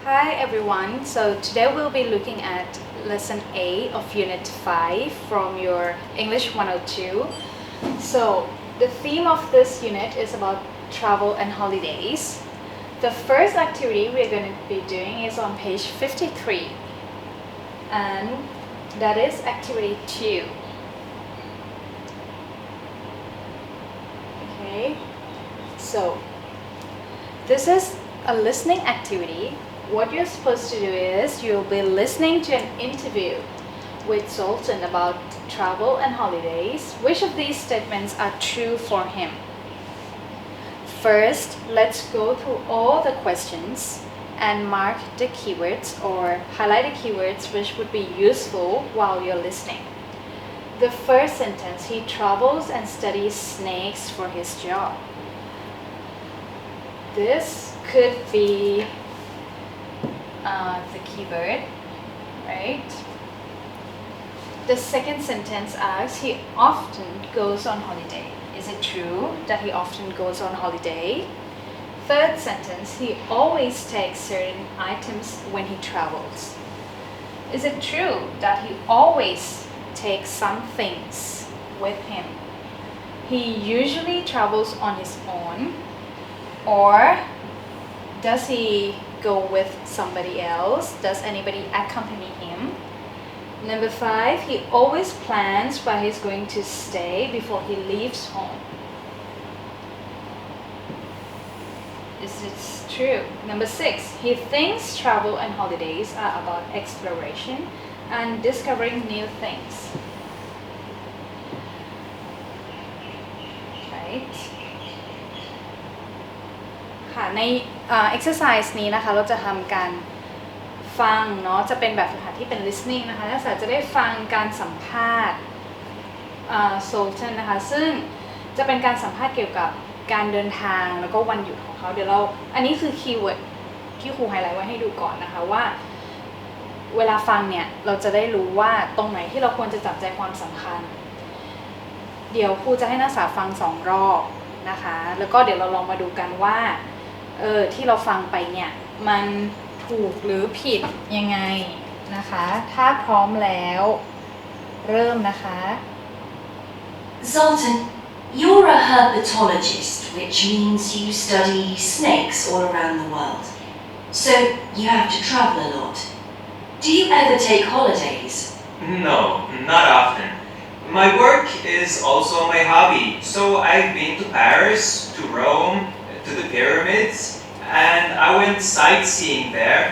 Hi everyone, so today we'll be looking at lesson A of Unit 5 from your English 102. So the theme of this unit is about travel and holidays. The first activity we're going to be doing is on page 53 and that is activity 2. Okay, so this is a listening activity. What you're supposed to do is you'll be listening to an interview with Sultan about travel and holidays. Which of these statements are true for him? First, let's go through all the questions and mark the keywords or highlight the keywords which would be useful while you're listening. The first sentence, he travels and studies snakes for his job. This could be the keyword, right? The second sentence asks, he often goes on holiday. Is it true that he often goes on holiday? Third sentence, he always takes certain items when he travels. Is it true that he always takes some things with him? He usually travels on his own, or does he go with somebody else? Does anybody accompany him? Number 5, he always plans where he's going to stay before he leaves home. Is this true? Number 6, he thinks travel and holidays are about exploration and discovering new things. Right? ค่ะในexercise นี้นะคะเราจะทำการฟังเนาะจะเป็นแบบฝึกหัดที่เป็น listening นะคะนักศึกษาจะได้ฟังการสัมภาษณ์Sultan นะคะซึ่งจะเป็นการสัมภาษณ์เกี่ยวกับการเดินทางแล้วก็วันหยุดของเขาเดี๋ยวเราอันนี้คือคีย์เวิร์ดที่ครูไฮไลท์ไว้ให้ดูก่อนนะคะว่าเวลาฟังเนี่ยเราจะได้รู้ว่าตรงไหนที่เราควรจะจับใจความสำคัญเดี๋ยวครูจะให้นักศึกษาฟัง2 รอบนะคะแล้วก็เดี๋ยวเราลองมาดูกันว่าที่เราฟังไปเนี่ยมันถูกหรือผิดยังไงนะคะถ้าพร้อมแล้วเริ่มนะคะ Zoltan, you're a herpetologist, which means you study snakes all around the world. So you have to travel a lot. Do you ever take holidays? No, not often. My work is also my hobby, so I've been to Paris, to Rome, to the pyramids, and I went sightseeing there,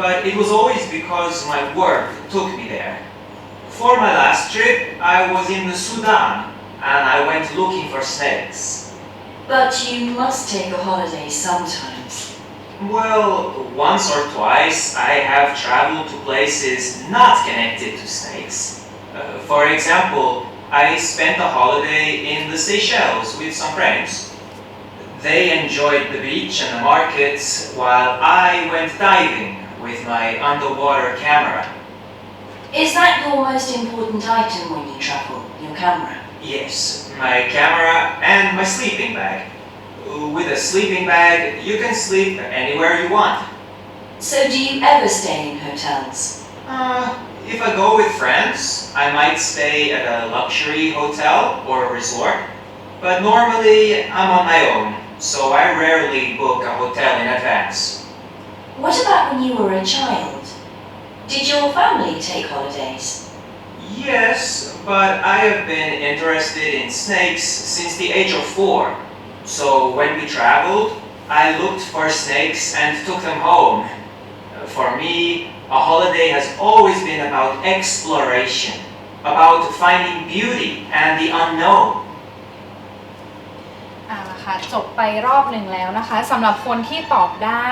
but it was always because my work took me there. For my last trip, I was in the Sudan, and I went looking for snakes. But you must take a holiday sometimes. Well, once or twice I have traveled to places not connected to snakes. For example, I spent a holiday in the Seychelles with some friends. They enjoyed the beach and the markets while I went diving with my underwater camera. Is that your most important item when you travel, your camera? Yes, my camera and my sleeping bag. With a sleeping bag, you can sleep anywhere you want. So do you ever stay in hotels? If I go with friends, I might stay at a luxury hotel or a resort. But normally, I'm on my own, so I rarely book a hotel in advance. What about when you were a child? Did your family take holidays? Yes, but I have been interested in snakes since the age of 4. So when we traveled, I looked for snakes and took them home. For me, a holiday has always been about exploration, about finding beauty and the unknown. ค่ะจบไปรอบหนึ่งแล้วนะคะสำหรับคนที่ตอบได้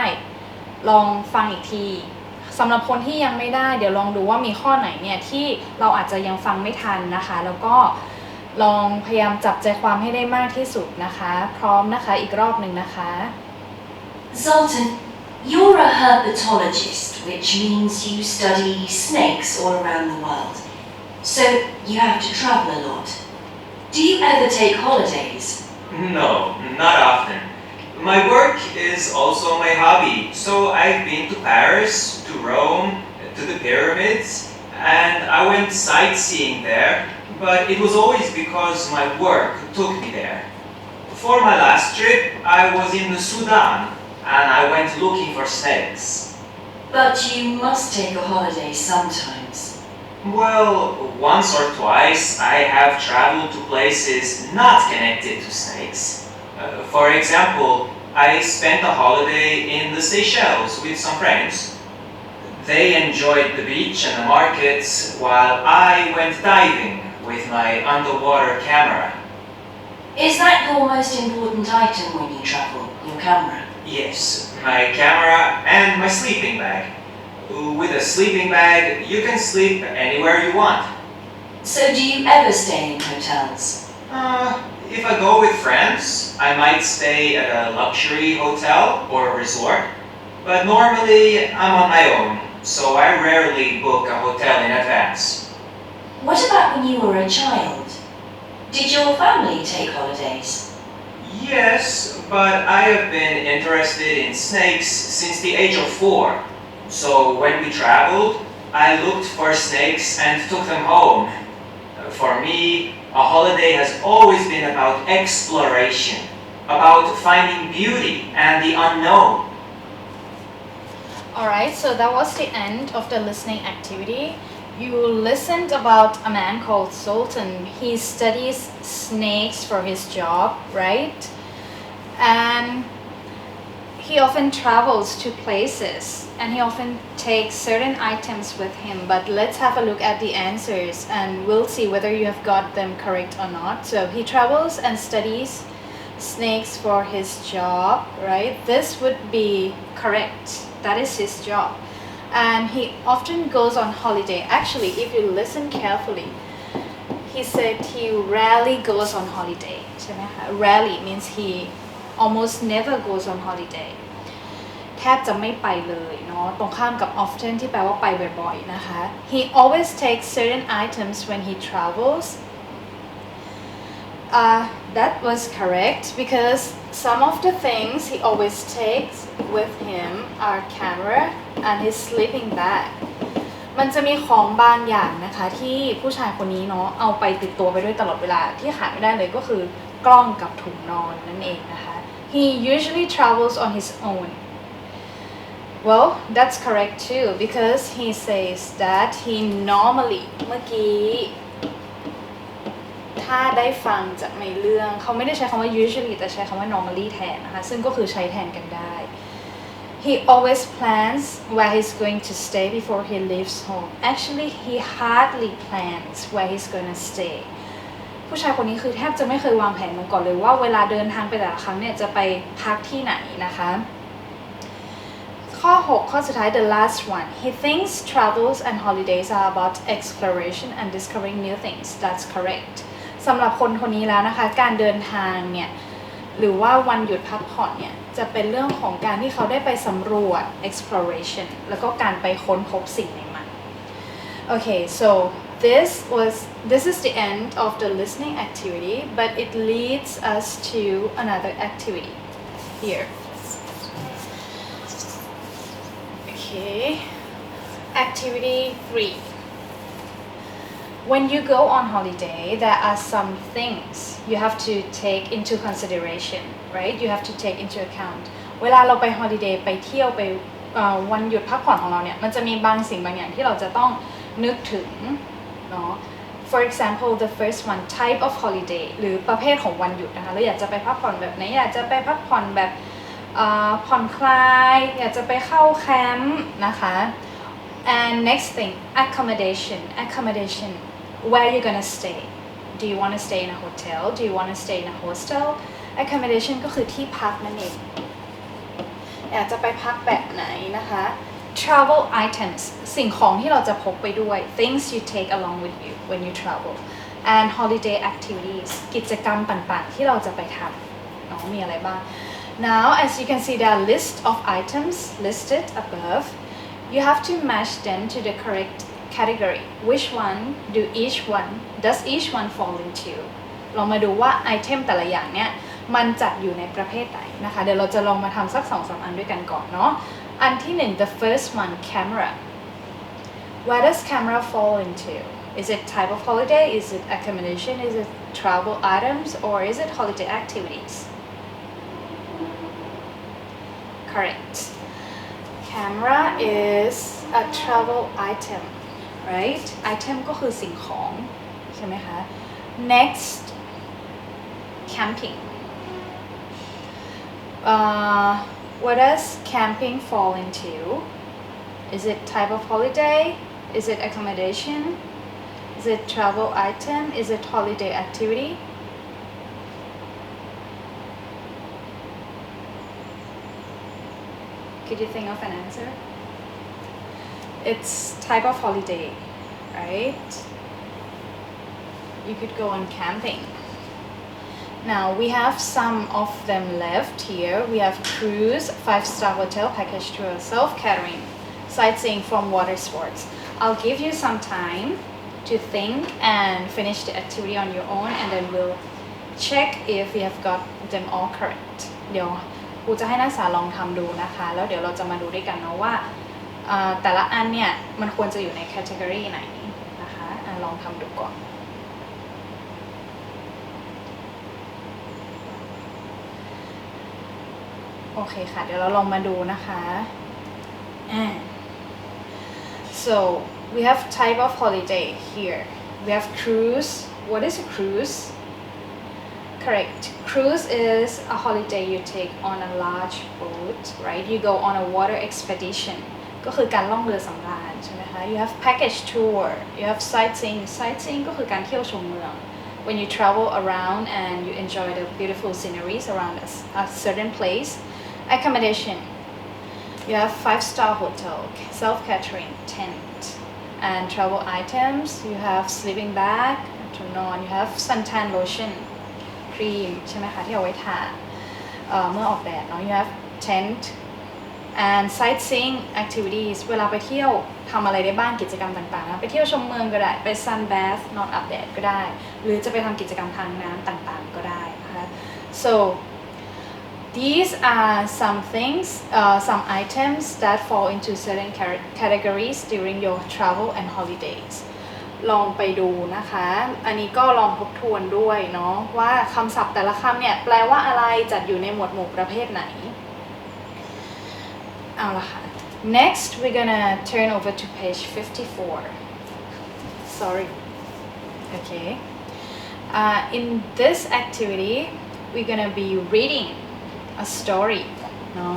ลองฟังอีกทีสำหรับคนที่ยังไม่ได้เดี๋ยวลองดูว่ามีข้อไหนเนี่ยที่เราอาจจะยังฟังไม่ทันนะคะแล้วก็ลองพยายามจับใจความให้ได้มากที่สุดนะคะพร้อมนะคะอีกรอบหนึ่งนะคะ Zoltan, you're a herpetologist, which means you study snakes all around the world. So you have to travel a lot. Do you ever take holidays? No, not often. My work is also my hobby, so I've been to Paris, to Rome, to the pyramids, and I went sightseeing there, but it was always because my work took me there. For my last trip, I was in the Sudan, and I went looking for snakes. But you must take a holiday sometimes. Well, once or twice I have traveled to places not connected to snakes. For example, I spent a holiday in the Seychelles with some friends. They enjoyed the beach and the markets while I went diving with my underwater camera. Is that your most important item when you travel, your camera? Yes, my camera and my sleeping bag. With a sleeping bag, you can sleep anywhere you want. So do you ever stay in hotels? If I go with friends, I might stay at a luxury hotel or a resort. But normally, I'm on my own, so I rarely book a hotel in advance. What about when you were a child? Did your family take holidays? Yes, but I have been interested in snakes since the age of 4. So when we traveled, I looked for snakes and took them home. For me, a holiday has always been about exploration, about finding beauty and the unknown. Alright, so that was the end of the listening activity. You listened about a man called Sultan. He studies snakes for his job, right? And he often travels to places and he often takes certain items with him. But let's have a look at the answers and we'll see whether you have got them correct or not. So he travels and studies snakes for his job, right? This would be correct. That is his job. And he often goes on holiday. Actually, if you listen carefully, he said he rarely goes on holiday. Rarely means he almost never goes on holiday. แทบจะไม่ไปเลยเนาะตรงข้ามกับ often ที่แปลว่าไปบ่อยๆนะคะ He always takes certain items when he travels. That was correct because some of the things he always takes with him are camera and his sleeping bag. มันจะมีของบางอย่างนะคะที่ผู้ชายคนนี้เนาะเอาไปติดตัวไปด้วยตลอดเวลาที่ขาดไม่ได้เลยก็คือกล้องกับถุงนอนนั่นเองนะคะ He usually travels on his own. Well, that's correct too because he says that he normally เมื่อกี้ถ้าได้ฟังจากในเรื่องเขาไม่ได้ใช้คำว่า usually แต่ใช้คำว่า normally แทนนะคะซึ่งก็คือใช้แทนกันได้ He always plans where he's going to stay before he leaves home. Actually, he hardly plans where he's going to stay. ผู้ชายคนนี้คือแทบจะไม่เคยวางแผนมาก่อนเลยว่าเวลาเดินทางไปแต่ละครั้งเนี่ยจะไปพักที่ไหนนะคะข้อ 6 ข้อสุดท้าย the last one he thinks travels and holidays are about exploration and discovering new things that's correct สำหรับคนคนนี้แล้วนะคะการเดินทางเนี่ยหรือว่าวันหยุดพักผ่อนเนี่ยจะเป็นเรื่องของการที่เขาได้ไปสำรวจ exploration แล้วก็การไปค้นพบสิ่งใหม่ๆ Okay so this is the end of the listening activity but it leads us to another activity here Okay activity 3 When you go on holiday there are some things you have to take into consideration right you have to take into account เวลาเราไป holiday ไปเที่ยวไปวันหยุดพักผ่อนของเราเนี่ยมันจะมีบางสิ่งบางอย่างที่เราจะต้องนึกถึงเนาะ For example the first one type of holiday หรือประเภทของวันหยุดนะคะเราอยากจะไปพักผ่อนแบบไหนอยากจะไปพักผ่อนแบบผ่อนคลายอยากจะไปเข้าแคมป์นะคะ and next thing accommodation where you're gonna stay do you want to stay in a hotel do you want to stay in a hostel accommodation ก็คือที่พักนั่นเองอยากจะไปพักแบบไหนนะคะ travel items สิ่งของที่เราจะพกไปด้วย things you take along with you when you travel and holiday activities กิจกรรมต่างๆที่เราจะไปทำเนาะมีอะไรบ้าง Now as you can see there are list of items listed above you have to match them to the correct category which one does each one fall into ลองมาดูว่าไอเทมแต่ละอย่างเนี่ย มันจัดอยู่ในประเภทไหนนะคะเดี๋ยวเราจะลองมาทำสัก 2-3 อันด้วยกันก่อนเนาะอันที่ 1 the first one camera where does camera fall into is it type of holiday is it accommodation is it travel items or is it holiday activities correct camera is a travel item right item ก็คือสิ่งของใช่ไหมคะ next camping what does camping fall into is it type of holiday is it accommodation is it travel item is it holiday activity could you think of an answer it's type of holiday right you could go on camping now we have some of them left here we have cruise 5-star hotel package tour self-catering sightseeing from water sports I'll give you some time to think and finish the activity on your own and then we'll check if you have got them all correct เดี๋ยวครูจะให้นักศึกษาลองทำดูนะคะแล้วเดี๋ยวเราจะมาดูด้วยกันนะว่าแต่ละอันเนี่ยมันควรจะอยู่ในแคตตากรีไหนนะคะลองทำดูก่อนโอเคค่ะเดี๋ยวเราลองมาดูนะคะ so we have type of holiday here we have cruise what is a cruise correct cruise is a holiday you take on a large boat right you go on a water expedition ก็คือการล่องเรือสำราญใช่ไหมคะ you have package tour you have sightseeing ก็คือการเที่ยวชมเมือง when you travel around and you enjoy the beautiful sceneries around a certain place accommodation you have 5-star hotel self-catering tent and travel items you have sleeping bag ชุดนอน you have suntan lotion ครีมใช่ไหมคะที่เอาไว้ทาเมื่อออกแดดเนาะ you have tent and sightseeing activities เวลาไปเที่ยวทำอะไรได้บ้างกิจกรรมต่างๆนะไปเที่ยวชมเมืองก็ได้ไป sun bath นอนอาบแดดก็ได้หรือจะไปทำกิจกรรมทางน้ำต่างๆก็ได้นะคะ so these are some things some items that fall into certain categories during your travel and holidays ลองไปดูนะคะอันนี้ก็ลองทบทวนด้วยเนาะว่าคำศัพท์แต่ละคำเนี่ยแปลว่าอะไรจัดอยู่ในหมวดหมู่ประเภทไหนเอาละค่ะ next we're gonna turn over to page 54 sorry okay in this activity we're gonna be reading a story no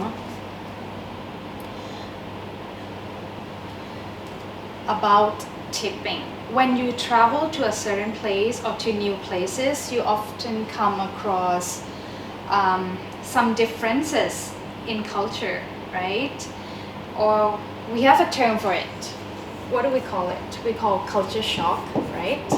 about tipping when you travel to a certain place or to new places you often come across some differences in culture right or we have a term for it what do we call it we call culture shock right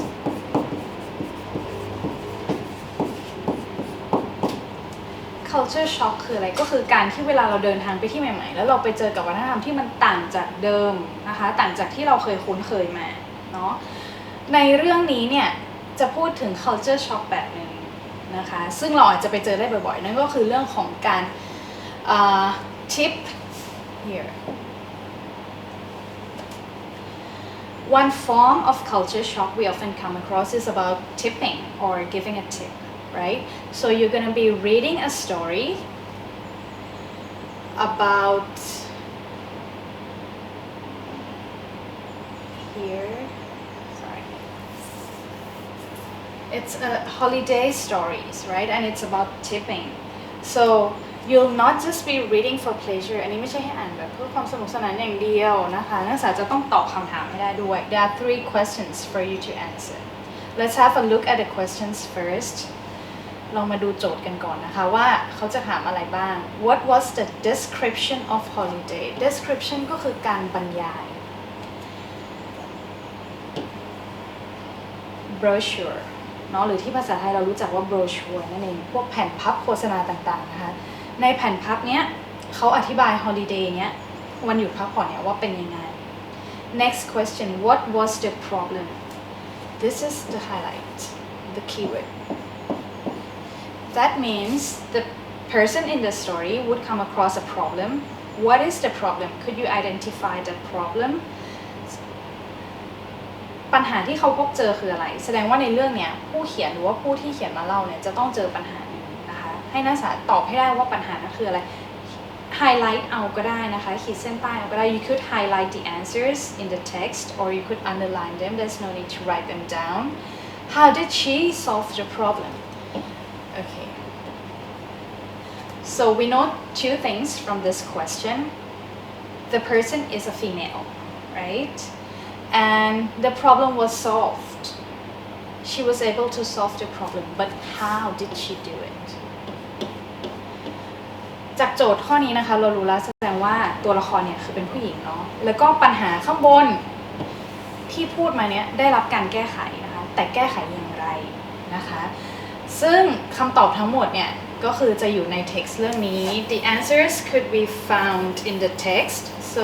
culture shock คืออะไรก็คือการที่เวลาเราเดินทางไปที่ใหม่ๆแล้วเราไปเจอกับวัฒนธรรมที่มันต่างจากเดิมนะคะต่างจากที่เราเคยคุ้นเคยมาเนาะในเรื่องนี้เนี่ยจะพูดถึง culture shock แบบหนึ่งนะคะซึ่งเราอาจจะไปเจอได้บ่อยๆนั่นก็คือเรื่องของการtip here one form of culture shock we often come across is about tipping or giving a tip right so you're going to be reading a story about here sorry it's a holiday stories right and it's about tipping so you'll not just be reading for pleasure อันนี้ไม่ใช่ให้อ่านแบบเพื่อความสนุกสนานอย่างเดียวนะคะนักศึกษาจะต้องตอบคำถามให้ได้ด้วย there are 3 questions for you to answer let's have a look at the questions first ลองมาดูโจทย์กันก่อนนะคะว่าเขาจะถามอะไรบ้าง what was the description of holiday description ก็คือการบรรยาย brochure เนาะหรือที่ภาษาไทยเรารู้จักว่า brochure นั่นเองพวกแผ่นพับโฆษณาต่างๆนะคะในแผ่นพับเนี้ยเขาอธิบาย holiday เนี้ยวันหยุดพักผ่อนเนี่ยว่าเป็นยังไง next question what was the problem this is the highlight the keyword that means the person in the story would come across a problem. What is the problem? Could you identify the problem? ปัญหาที่เขาพบเจอคืออะไรแสดงว่าในเรื่องเนี้ยผู้เขียนหรือว่าผู้ที่เขียนมาเล่าเนี่ยจะต้องเจอปัญหานี้นะคะให้นักศึกษาตอบให้ได้ว่าปัญหานั้นคืออะไร highlight เอาก็ได้นะคะขีดเส้นใต้เอาก็ได้ you could highlight the answers in the text or you could underline them there's no need to write them down how did she solve the problem okay so we know two things from this question the person is a female right and the problem was solved she was able to solve the problem but how did she do itจากโจทย์ข้อนี้นะคะเรารู้แล้วแสดงว่าตัวละครเนี่ยคือเป็นผู้หญิงเนาะแล้วก็ปัญหาข้างบนที่พูดมาเนี่ยได้รับการแก้ไขนะคะแต่แก้ไขอย่างไรนะคะซึ่งคำตอบทั้งหมดเนี่ยก็คือจะอยู่ใน text เรื่องนี้ the answers could be found in the text so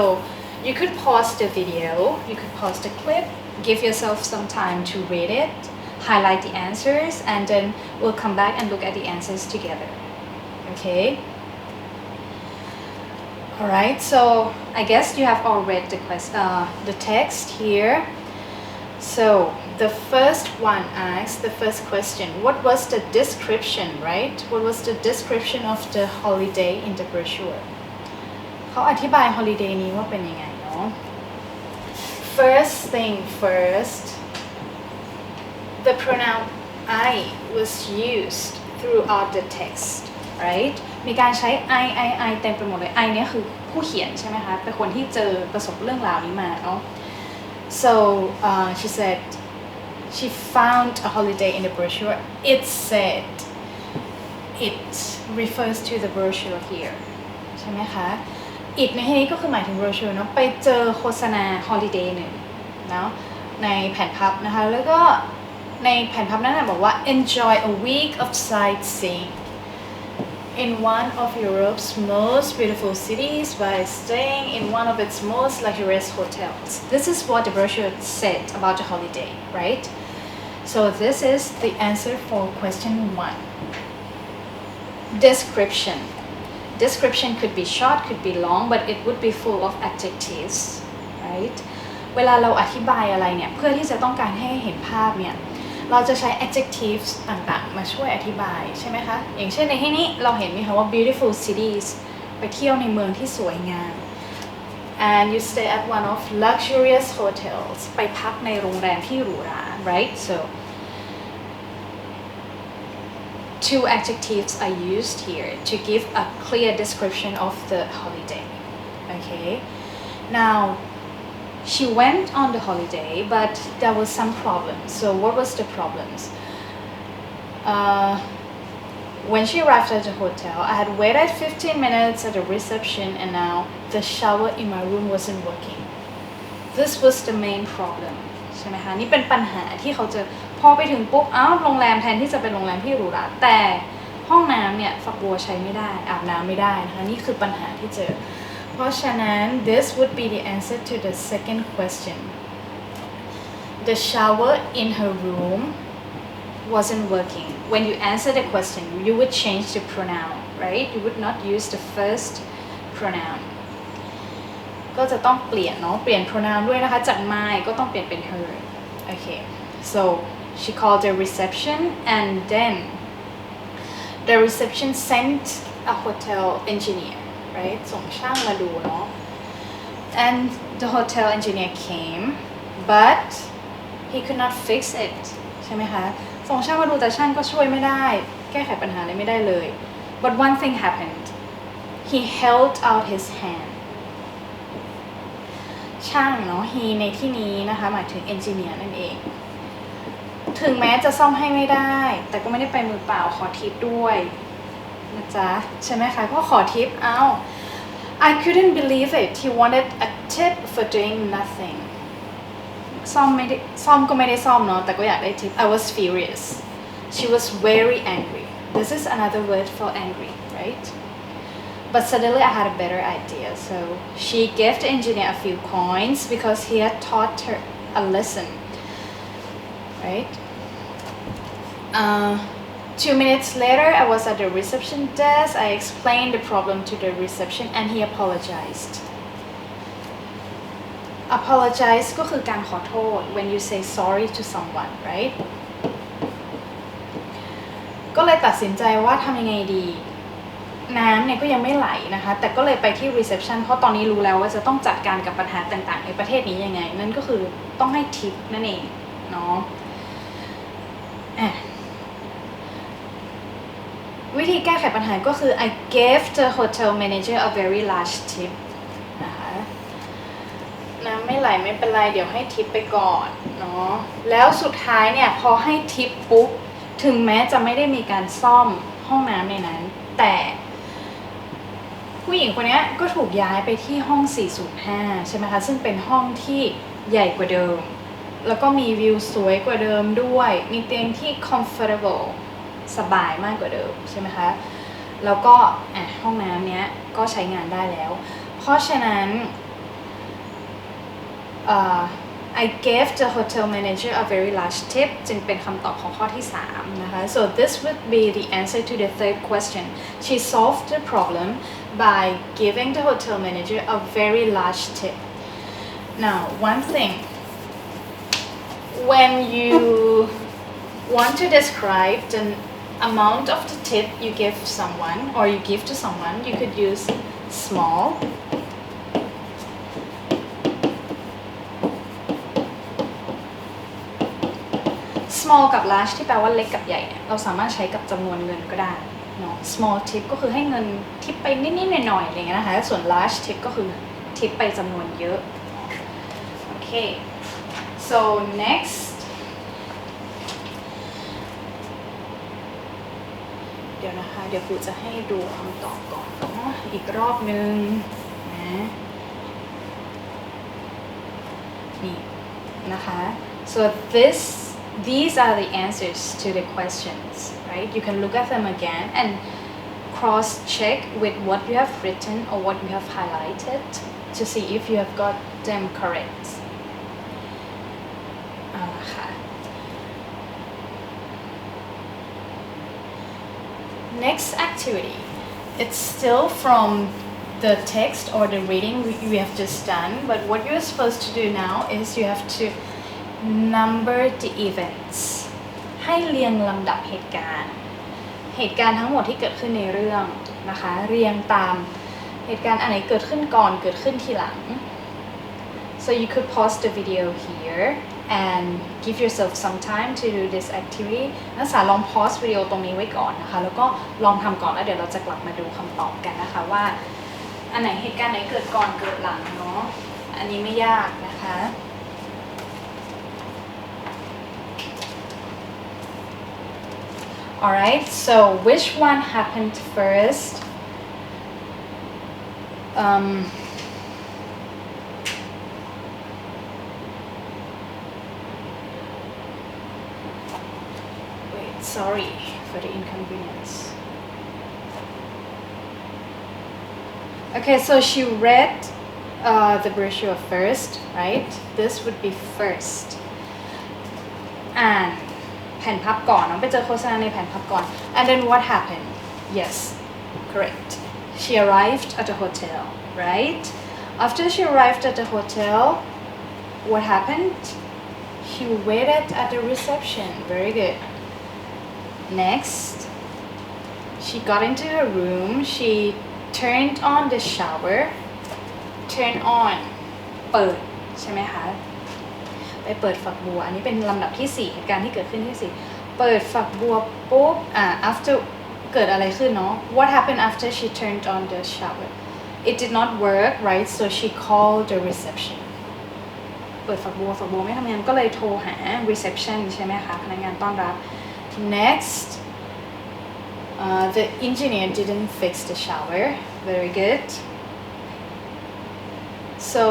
you could pause the video you could pause the clip give yourself some time to read it highlight the answers and then we'll come back and look at the answers together okay Alright, so I guess you have all read the text here. So the first one asks the first question. What was the description, right? What was the description of the holiday in the brochure? เขาอธิบาย holiday นี้ว่าเป็นยังไงเนาะ First thing first, the pronoun I was used throughout the text, right? มีการใช้ I เต็มไปหมดเลย I เนี่ยคือผู้เขียนใช่ไหมคะเป็นคนที่เจอประสบเรื่องราวนี้มาเนาะ so she said she found a holiday in the brochure it said it refers to the brochure here ใช่ไหมคะ it ในที่นี้ก็คือหมายถึง brochure เนาะไปเจอโฆษณา holiday หนึ่งเนาะในแผ่นพับนะคะแล้วก็ในแผ่นพับนั้นบอกว่า enjoy a week of sightseeing in one of Europe's most beautiful cities by staying in one of its most luxurious hotels. This is what the brochure said about the holiday, right? So this is the answer for question 1. Description. Description could be short, could be long, but it would be full of adjectives, right? เวลาเราอธิบายอะไรเนี่ยเพื่อที่จะต้องการให้เห็นภาพเนี่ยเราจะใช้ adjectives ต่างๆมาช่วยอธิบายใช่ไหมคะอย่างเช่นในที่นี้เราเห็นไหมคะว่า beautiful cities ไปเที่ยวในเมืองที่สวยงาม and you stay at one of luxurious hotels ไปพักในโรงแรมที่หรูหรา right so two adjectives are used here to give a clear description of the holiday okay now She went on the holiday, but there was some problems. So what was the problems? When she arrived at the hotel, I had waited 15 minutes at the reception and now the shower in my room wasn't working. This was the main problem. ใช่ไหมคะนี่เป็นปัญหาที่เขาเจอพอไปถึงปุ๊บโรงแรมแทนที่จะเป็นโรงแรมที่หรูหราแต่ห้องน้ำเนี่ยฝักบัวใช้ไม่ได้อาบน้ำไม่ได้นะคะนี่คือปัญหาที่เจอเพราะฉะนั้น this would be the answer to the second question the shower in her room wasn't working when you answer the question you would change the pronoun right you would not use the first pronoun ก็จะต้องเปลี่ยนเนาะเปลี่ยน pronoun ด้วยนะคะจาก my ก็ต้องเปลี่ยนเป็น her okay so she called the reception and then the reception sent a hotel engineer right ส่งช่างมาดูเนาะ and the hotel engineer came but he could not fix it ใช่ไหมคะส่งช่างมาดูแต่ช่างก็ช่วยไม่ได้แก้ไขปัญหาอะไรไม่ได้เลย but one thing happened he held out his hand ช่างเนาะ he ในที่นี้นะคะหมายถึง engineer นั่นเองถึงแม้จะซ่อมให้ไม่ได้แต่ก็ไม่ได้ไปมือเปล่าขอทิปด้วยนะจ๊ะใช่ไหมคะก็ขอทิปI couldn't believe it he wanted a tip for doing nothing ซ่อมก็ไม่ได้ซ่อมเนาะแต่ก็อยากได้ทิป I was furious she was very angry this is another word for angry right but suddenly I had a better idea so she gave the engineer a few coins because he had taught her a lesson right 2 minutes later, I was at the reception desk. I explained the problem to the reception and he apologized. Apologize ก็คือการขอโทษ when you say sorry to someone, right? ก็เลยตัดสินใจว่าทำยังไงดี น้ำเนี่ยก็ยังไม่ไหลนะคะ แต่ก็เลยไปที่ reception เพราะตอนนี้รู้แล้วว่าจะต้องจัดการกับปัญหาต่างๆในประเทศนี้ยังไง นั่นก็คือต้องให้ทิปนั่นเองเนาะวิธีแก้ไขปัญหาก็คือ I gave the hotel manager a very large tip นะคะน้ำไม่ไหลไม่เป็นไรเดี๋ยวให้ทิปไปก่อนเนาะแล้วสุดท้ายเนี่ยพอให้ทิปปุ๊บถึงแม้จะไม่ได้มีการซ่อมห้องน้ำในนั้นแต่ผู้หญิงคนนี้ก็ถูกย้ายไปที่ห้อง 405 ใช่ไหมคะซึ่งเป็นห้องที่ใหญ่กว่าเดิมแล้วก็มีวิวสวยกว่าเดิมด้วยมีเตียงที่ comfortable สบายมากกว่าเดิมใช่ไหมคะแล้วก็ห้องน้ำเนี้ยก็ใช้งานได้แล้วเพราะฉะนั้นI gave the hotel manager a very large tip จึงเป็นคำตอบของข้อที่ 3 นะคะ so this would be the answer to the third question she solved the problem by giving the hotel manager a very large tip now one thing when you want to describe the amount of the tip you give someone or you give to someone you could use small small กับ large ที่แปลว่าเล็กกับใหญ่เราสามารถใช้กับจำนวนเงินก็ได้เนาะ small tip ก็คือให้เงินทิปไปนิดๆหน่อยๆอะไรเงี้ยนะคะส่วน large tip ก็คือทิปไปจำนวนเยอะโอเค so next เดี๋ยวนะคะเดี๋ยวครูจะให้ดูคำตอบก่อนเนาะอีกรอบนึงนะนี่นะคะ so these are the answers to the questions, right? You can look at them again and cross-check with what you have written or what you have highlighted to see if you have got them correct. Next activity. It's still from the text or the reading we have just done, but what you're supposed to do now is you have to number the events ให้เรียงลำดับเหตุการณ์ทั้งหมดที่เกิดขึ้นในเรื่องนะคะเรียงตามเหตุการณ์อันไหนเกิดขึ้นก่อนเกิดขึ้นทีหลัง so you could pause the video here and give yourself some time to do this activity นักศึกษาลอง pause วิดีโอตรงนี้ไว้ก่อนนะคะแล้วก็ลองทำก่อนแล้วเดี๋ยวเราจะกลับมาดูคำตอบกันนะคะว่าอันไหนเหตุการณ์ไหนเกิดก่อนเกิดหลังเนาะอันนี้ไม่ยากนะคะ Alright, so which one happened first? Wait, sorry for the inconvenience. Okay, so she read the brochure first, right? This would be first. And แผ่นพับก่อนน้องไปเจอโฆษณาในแผ่นพับก่อน and then what happened yes correct she arrived at the hotel right after she arrived at the hotel what happened she waited at the reception very good next she got into her room she turned on the shower turn on เปิดใช่ไหมคะไปเปิดฝักบัวอันนี้เป็นลำดับที่ 4เหตุการณ์ที่เกิดขึ้นที่ 4เปิดฝักบัวปุ๊บafter เกิดอะไรขึ้นเนาะ what happened after she turned on the shower it did not work right so she called the reception เปิดฝักบัวไม่ทำงานก็เลยโทรหา reception ใช่ไหมคะพนักงานต้อนรับ next the engineer didn't fix the shower very good so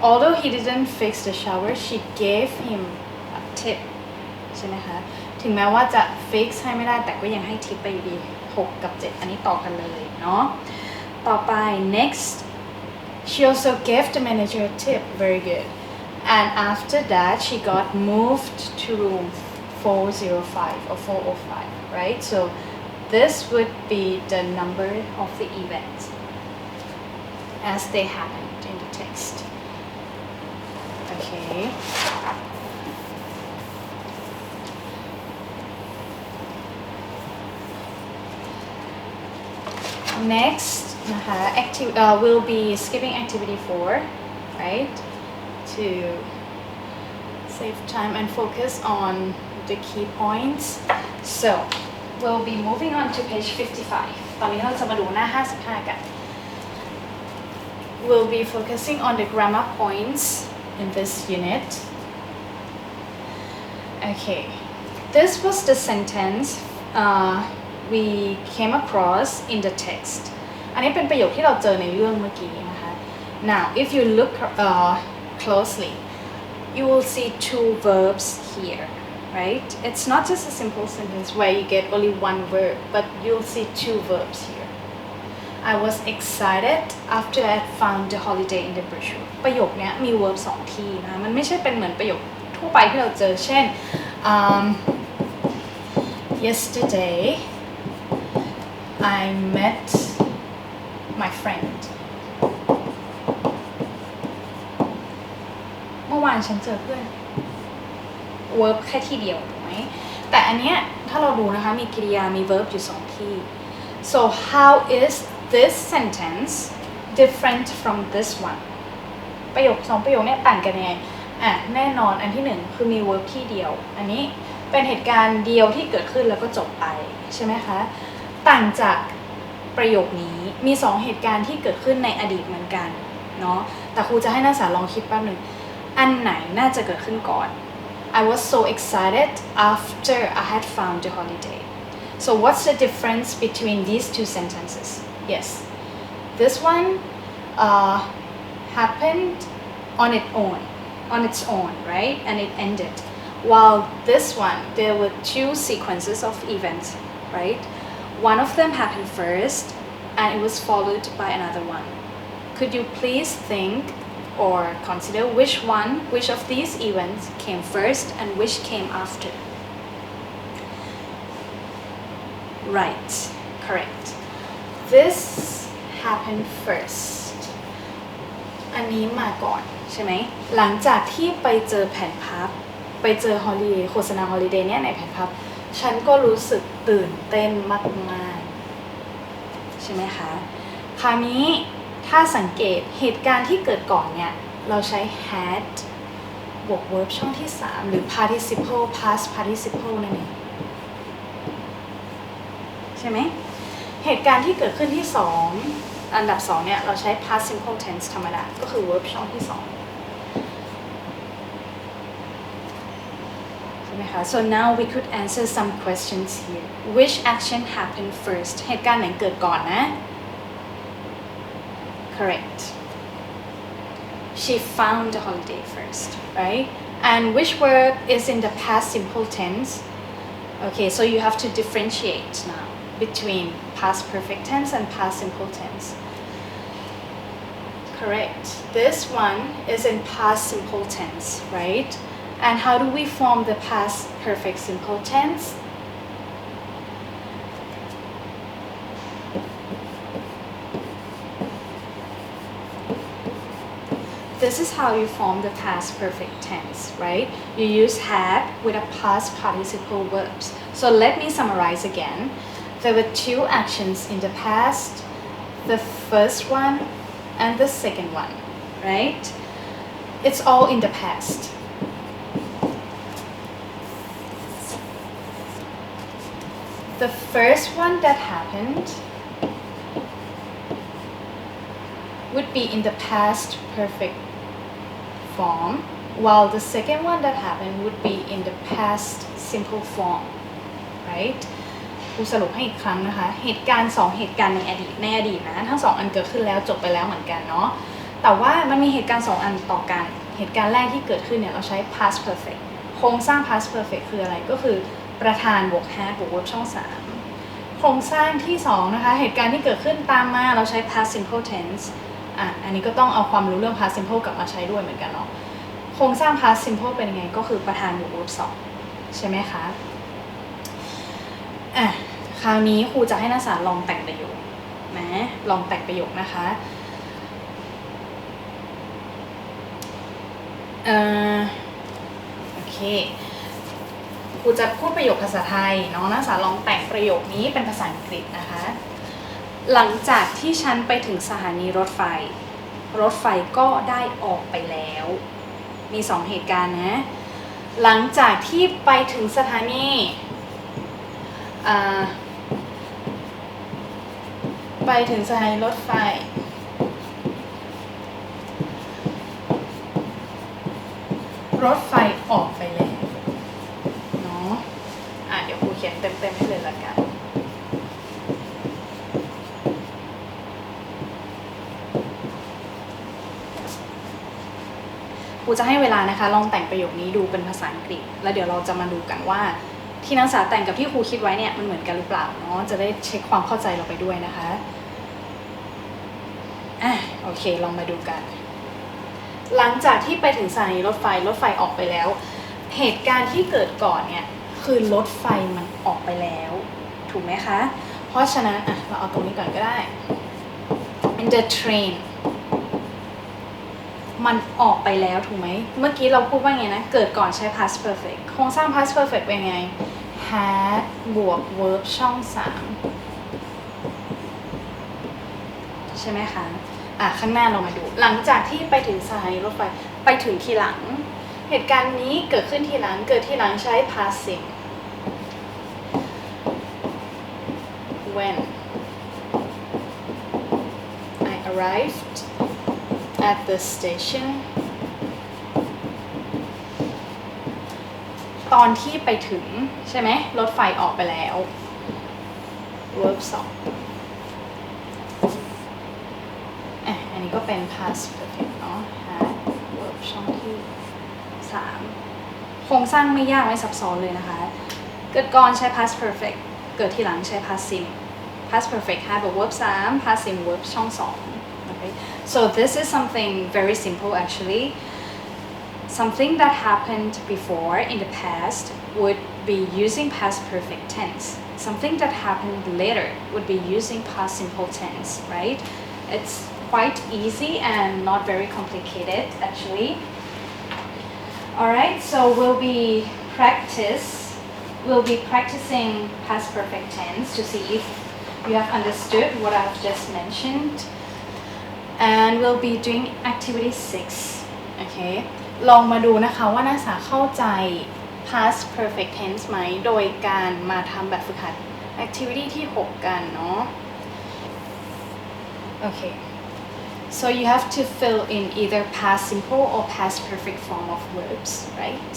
although he didn't fix the shower she gave him a tip ใช่ไหมคะถึงแม้ว่าจะ fix ให้ไม่ได้แต่ก็ยังให้ทิปไปอยู่ดี6 กับ 7อันนี้ต่อกันเลยเนาะต่อไป next she also gave the manager a tip very good and after that she got moved to room 405 or 405, right? So this would be the number of the events as they happened in the text. Okay. Next, we'll be skipping activity 4, right? To save time and focus on the key points. So, we'll be moving on to page 55. ตอนนี้เราจะมาดูหน้า 55 กัน We'll be focusing on the grammar points in this unit. Okay, this was the sentence we came across in the text. อันนี้เป็นประโยคที่เราเจอในเรื่องเมื่อกี้นะคะ Now, if you look closely, you will see two verbs here, right? It's not just a simple sentence where you get only one verb, but you'll see two verbs here. I was excited after I found the holiday in the brochure. ประโยคนี้มี verb 2 ที่นะ มันไม่ใช่เป็นเหมือนประโยคทั่วไปที่เราเจอ เช่น yesterday I met my friend เมื่อวานฉันเจอเพื่อน verb แค่ที่เดียวถูกไหมแต่อันเนี้ยถ้าเราดูนะคะมีกริยามี verb อยู่2ที่ so how is this sentence different from this one ประโยค2ประโยคนี้ต่างกันยังไงแน่นอนอันที่1คือมี verb ที่เดียวอันนี้เป็นเหตุการณ์เดียวที่เกิดขึ้นแล้วก็จบไปใช่ไหมคะต่างจากประโยคนี้มี2เหตุการณ์ที่เกิดขึ้นในอดีตเหมือนกันเนาะแต่ครูจะให้นักศึกษาลองคิดแป๊บนึงอันไหนน่าจะเกิดขึ้นก่อน I was so excited after I had found the holiday. So what's the difference between these two sentences? Yes, this one happened on its own, right? And it ended. While this one, there were two sequences of events, right? One of them happened first, and it was followed by another one. Could you please think or consider which of these events came first and which came after? Right, correct. This happened first. อันนี้มาก่อนใช่ไหมหลังจากที่ไปเจอแผ่นพับไปเจอโฆษณาฮอลิเดย์เนี่ยในแผ่นพับฉันก็รู้สึกตื่นเต้นมากๆใช่ไหมคะคราวนี้ถ้าสังเกตเหตุการณ์ที่เกิดก่อนเนี่ยเราใช้ had บวก verb ช่องที่3หรือ participle past participle นั่นเองใช่ไหมเหตุการณ์ที่เกิดขึ้นที่2อันดับ2เนี่ยเราใช้ past simple tense ธรรมดาก็คือ verb ช่องที่2So now we could answer some questions here. Which action happened first? เหตุการณ์ไหนเกิดก่อนนะ Correct. She found the holiday first, right? And which verb is in the past simple tense? Okay, so you have to differentiate now between past perfect tense and past simple tense. Correct. This one is in past simple tense, right? And how do we form the past perfect simple tense? This is how you form the past perfect tense, right? You use had with a past participle verbs. So let me summarize again. There were two actions in the past, the first one and the second one, right? It's all in the past. The first one that happened would be in the past perfect form, while the second one that happened would be in the past simple form, right? ครูสรุปให้อีกครั้งนะคะเหตุการณ์2เหตุการณ์ในอดีตนะทั้ง2อันเกิดขึ้นแล้วจบไปแล้วเหมือนกันเนาะแต่ว่ามันมีเหตุการณ์2อันต่อกันเหตุการณ์แรกที่เกิดขึ้นเนี่ยเราใช้ past perfect โครงสร้าง past perfect คืออะไรก็คือประธานบวก had บวก verb ช่อง3โครงสร้างที่2นะคะเหตุการณ์ที่เกิดขึ้นตามมาเราใช้ past simple tense อันนี้ก็ต้องเอาความรู้เรื่อง past simple กลับมาใช้ด้วยเหมือนกันเนาะโครงสร้าง past simple เป็นยังไงก็คือประธานบวก verb 2 ใช่ไหมคะคราวนี้ครูจะให้นักศึกษาลองแต่งประโยคนะลองแต่งประโยคนะคะโอเคครูจะพูดประโยคภาษาไทยน้องนักศึกษาลองแต่งประโยคนี้เป็นภาษาอังกฤษนะคะหลังจากที่ฉันไปถึงสถานีรถไฟก็ได้ออกไปแล้วมี2เหตุการณ์นะหลังจากที่ไปถึงสถานีไปถึงสถานีรถไฟออกไปแล้วเนาะเดี๋ยวครูเขียนเต็มๆให้เลยละกันครูจะให้เวลานะคะลองแต่งประโยคนี้ดูเป็นภาษาอังกฤษแล้วเดี๋ยวเราจะมาดูกันว่าที่นักศึกษาแต่งกับที่ครูคิดไว้เนี่ยมันเหมือนกันหรือเปล่าเนาะจะได้เช็คความเข้าใจเราไปด้วยนะคะโอเคลองมาดูกันหลังจากที่ไปถึงสถานีรถไฟออกไปแล้วเหตุการณ์ที่เกิดก่อนเนี่ยคือรถไฟมันออกไปแล้วถูกไหมคะเพราะฉะนั้นเราเอาตรงนี้ก่อนก็ได้ the train มันออกไปแล้วถูกไหมเมื่อกี้เราพูดว่าไงนะเกิดก่อนใช้ past perfect โครงสร้าง past perfect เป็นไง had บวก verb ช่อง3ใช่ไหมคะข้างหน้าเรามาดูหลังจากที่ไปถึงสถานีรถไฟไปถึงทีหลังเหตุการณ์นี้เกิดขึ้นทีหลังใช้ past simple when I arrived at the station ตอนที่ไปถึงใช่ไหมรถไฟออกไปแล้ว verb 2อันนี้ก็เป็น past perfect เนาะ had verb ช่องที่3โครงสร้างไม่ยากไม่ซับซ้อนเลยนะคะเกิดก่อนใช้ past perfect เกิดทีหลังใช้ past simple past perfect had verb 3 past simple verb ช่อง2 okay so this is something very simple actually something that happened before in the past would be using past perfect tense something that happened later would be using past simple tense right it's quite easy and not very complicated actually alright so we'll be practicing past perfect tense to see if you have understood what I've just mentioned and we'll be doing activity 6 okay ลองมาดูนะคะว่านักศึกษาเข้าใจ past perfect tense ไหมโดยการมาทำแบบฝึกหัด activity ที่ 6 กันเนาะ okay so you have to fill in either past simple or past perfect form of verbs right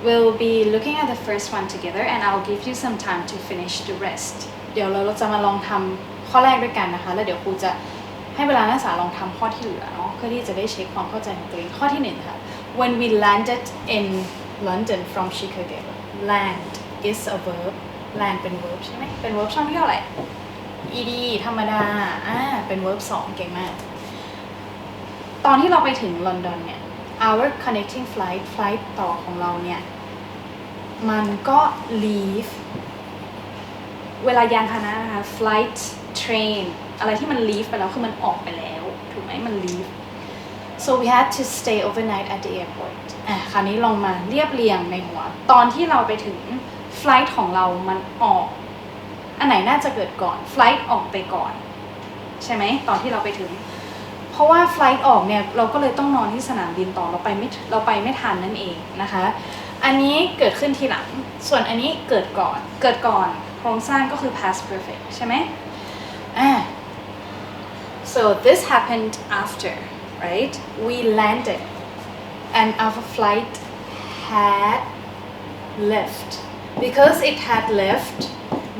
we'll be looking at the first one together and I'll give you some time to finish the rest เดี๋ยวเราจะมาลองทำข้อแรกด้วยกันนะคะแล้วเดี๋ยวครูจะให้เวลานักศึกษาลองทำข้อที่เหลือเนาะเพื่อที่จะได้เช็คความเข้าใจของตัวเองข้อที่1ค่ะ when we landed in London from Chicago land is a verb land เป็น verb ใช่ไหมเป็น verb ช่องที่เท่าไหร่ ed ธรรมดาเป็น verb 2 เก่งมากตอนที่เราไปถึงลอนดอนเนี่ย our connecting flight ต่อของเราเนี่ยมันก็ leave เวลายานพาหนะนะคะ flight train อะไรที่มัน leave ไปแล้วคือมันออกไปแล้วถูกไหมมัน leave so we had to stay overnight at the airport คราวนี้ลองมาเรียบเรียงในหัวตอนที่เราไปถึง flight ของเรามันออกอันไหนน่าจะเกิดก่อน flight ออกไปก่อนใช่ไหมตอนที่เราไปถึงเพราะว่า flight ออกเนี่ยเราก็เลยต้องนอนที่สนามบินต่อเราไปไม่ทันนั่นเองนะคะอันนี้เกิดขึ้นทีหลังส่วนอันนี้เกิดก่อนโครงสร้างก็คือ past perfect ใช่ไหมso this happened after right we landed and our flight had left because it had left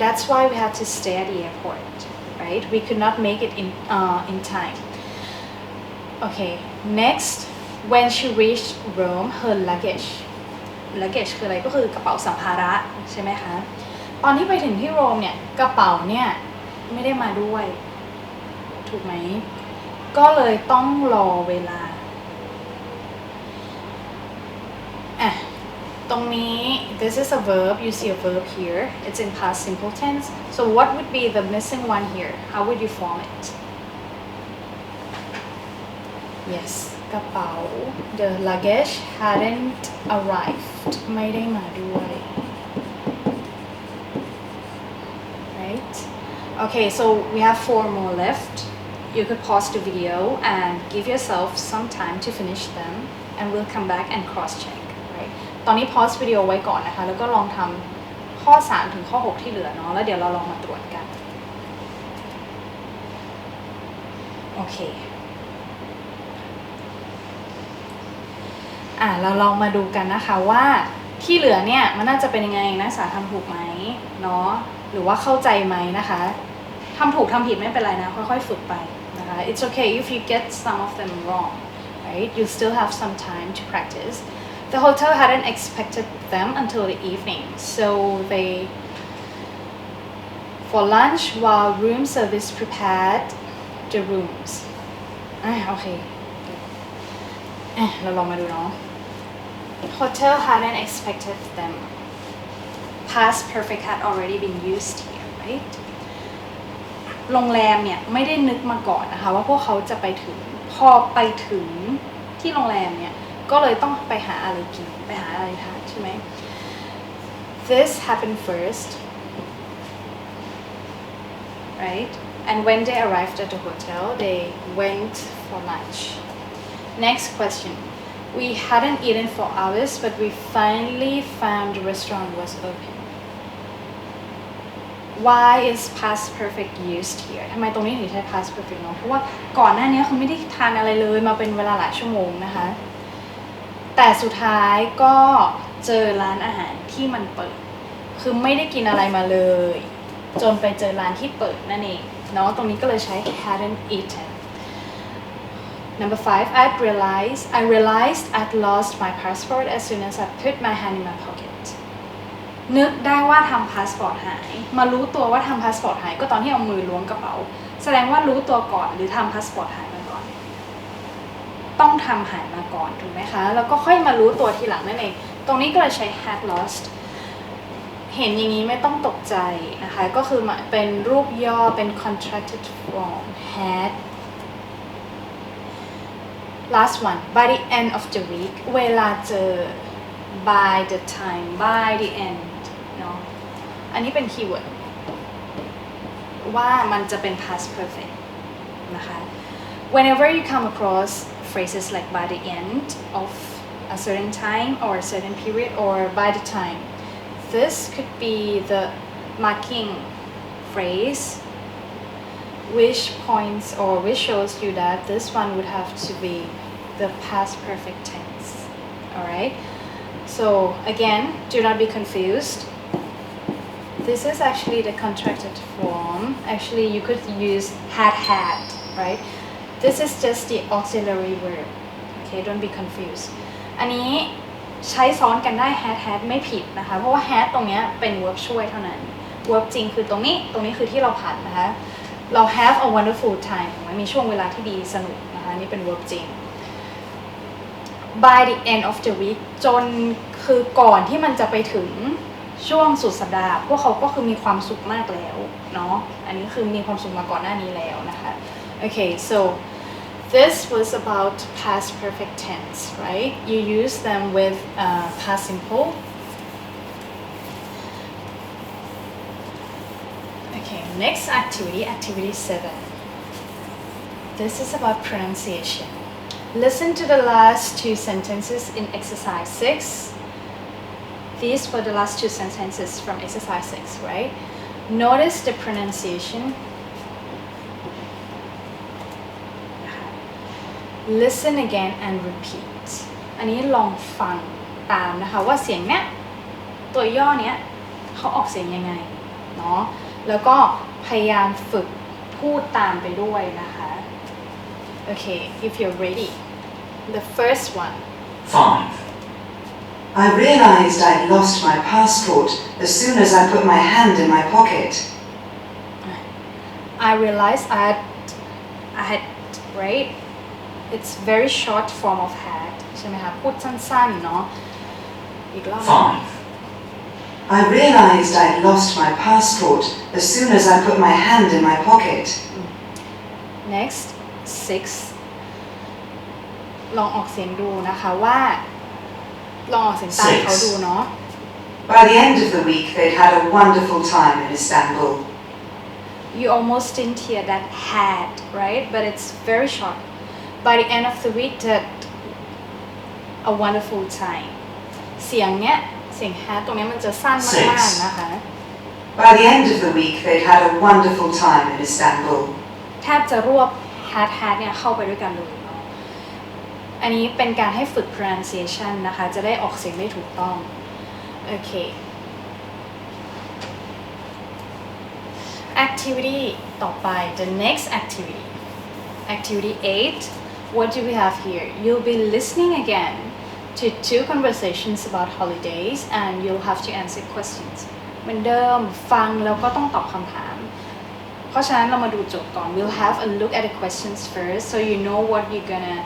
that's why we had to stay at the airport right we could not make it in time okay next when she reached Rome her luggage คืออะไรก็คือกระเป๋าสัมภาระใช่ไหมคะตอนที่ไปถึงที่โรมเนี่ยกระเป๋าเนี่ยไม่ได้มาด้วยถูกไหมก็เลยต้องรอเวลาต ตรงนี้ this is a verb you see a verb here it's in past simple tense so what would be the missing one here how would you form it yes กระเป๋า the luggage hadn't arrived ไม่ได้มาด้วย right okay so we have 4 more left you could pause the video and give yourself some time to finish them and we'll come back and cross check right ตอนนี้ pause วิดีโอไว้ก่อนนะคะแล้วก็ลองทำข้อ 3 ถึงข้อ 6 ที่เหลือเนาะแล้วเดี๋ยวเราลองมาตรวจกันโอเคเราลองมาดูกันนะคะว่าที่เหลือเนี่ยมันน่าจะเป็นยังไงนักศึกษาทำถูกไหมเนาะหรือว่าเข้าใจไหมนะคะทำถูกทำผิดไม่เป็นไรนะค่อยๆฝึกไปนะคะ it's okay if you get some of them wrong right you still have some time to practice the hotel hadn't expected them until the evening so they for lunch while room service prepared the rooms โอเคเราลองมาดูเนาะ Hotel hadn't expected them past perfect had already been used here right โรงแรมเนี่ยไม่ได้นึกมาก่อนนะคะว่าพวกเขาจะไปถึงพอไปถึงที่โรงแรมเนี่ยก็เลยต้องไปหาอะไรกินไปหาอะไรทานใช่ไหม This happened first right and when they arrived at the hotel they went for lunch next question we hadn't eaten for hours but we finally found the restaurant was open why is past perfect used here ทำไมตรงนี้ถึงใช้ past perfect เนาะเพราะว่าก่อนหน้านี้คุณไม่ได้ทานอะไรเลยมาเป็นเวลาหลายชั่วโมงนะคะแต่สุดท้ายก็เจอร้านอาหารที่มันเปิดคือไม่ได้กินอะไรมาเลยจนไปเจอร้านที่เปิดนั่นเองเนาะตรงนี้ก็เลยใช้ hadn't eaten Number 5 I realized I'd lost my passport as soon as I put my hand in my pocket นึกได้ว่าทำพาสปอร์ตหายมารู้ตัวว่าทำพาสปอร์ตหายก็ตอนที่เอามือล้วงกระเป๋าแสดงว่ารู้ตัวก่อนหรือทำพาสปอร์ตหายมาก่อนต้องทำหายมาก่อนถูกไหมคะแล้วก็ค่อยมารู้ตัวทีหลังนั่นเองตรงนี้ก็เลยใช้ had lost เห็นอย่างนี้ไม่ต้องตกใจนะคะก็คือเป็นรูปย่อเป็น contracted form had last one by the end of the week เวลาเจอ by the time by the end เนาะอันนี้เป็นคีย์เวิร์ดว่ามันจะเป็น past perfect นะคะ whenever you come across phrases like by the end of a certain time or a certain period or by the time this could be the marking phrase which points or which shows you that this one would have to be the past perfect tense alright so again do not be confused this is actually the contracted form actually you could use had right this is just the auxiliary verb okay don't be confused อันนี้ใช้ซ้อนกันได้ had ไม่ผิดนะคะเพราะว่า had ตรงนี้เป็น verb ช่วยเท่านั้น verb จริงคือตรงนี้คือที่เราผันนะคะเรา have a wonderful time มันมีช่วงเวลาที่ดีสนุกนะคะนี่เป็น verb จริง by the end of the week จนคือก่อนที่มันจะไปถึงช่วงสุดสัปดาห์พวกเขาก็คือมีความสุขมากแล้วเนาะอันนี้คือมีความสุขมาก่อนหน้านี้แล้วนะคะ okay so this was about past perfect tense right you use them with past simple okay next activity 7 this is about pronunciation listen to the last 2 sentences in exercise 6 these were the last 2 sentences from exercise 6 right notice the pronunciation listen again and repeat อันนี้ลองฟังตามนะคะว่าเสียงเนี้ยตัวย่อเนี้ยเขาออกเสียงยังไงเนาะแล้วก็พยายามฝึกพูดตามไปด้วยนะคะ okay if you're ready the first one 5 I realized I'd lost my passport as soon as I put my hand in my pocket I realized I had right it's very short form of had ใช่ไหมคะพูดสั้นๆเนาะ อีกรอบ 5. I realized I'd lost my passport as soon as I put my hand in my pocket. next 6 ลองออกเสียงดูนะคะว่าลองออกเสียงตามเขาดูเนาะ By the end of the week, they'd had a wonderful time in Istanbul. You almost didn't hear that had, right? But it's very short. By the end of the week, that a wonderful time. เสียงเนี้ยเสียง had ตรงนี้มันจะสั้นมากๆนะคะ By the end of the week, they'd had a wonderful time in Istanbul. แทบจะรวบ had เนี่ยเข้าไปด้วยกันเลยเนาะอันนี้เป็นการให้ฝึก pronunciation นะคะจะได้ออกเสียงได้ถูกต้องโอเค activity ต่อไป the next activity activity 8 what do we have here you'll be listening again to 2 conversations about holidays and you'll have to answer questions เหมือนเดิมฟังแล้วก็ต้องตอบคำถามเพราะฉะนั้นเรามาดูโจทย์ก่อน we'll have a look at the questions first so you know what you're gonna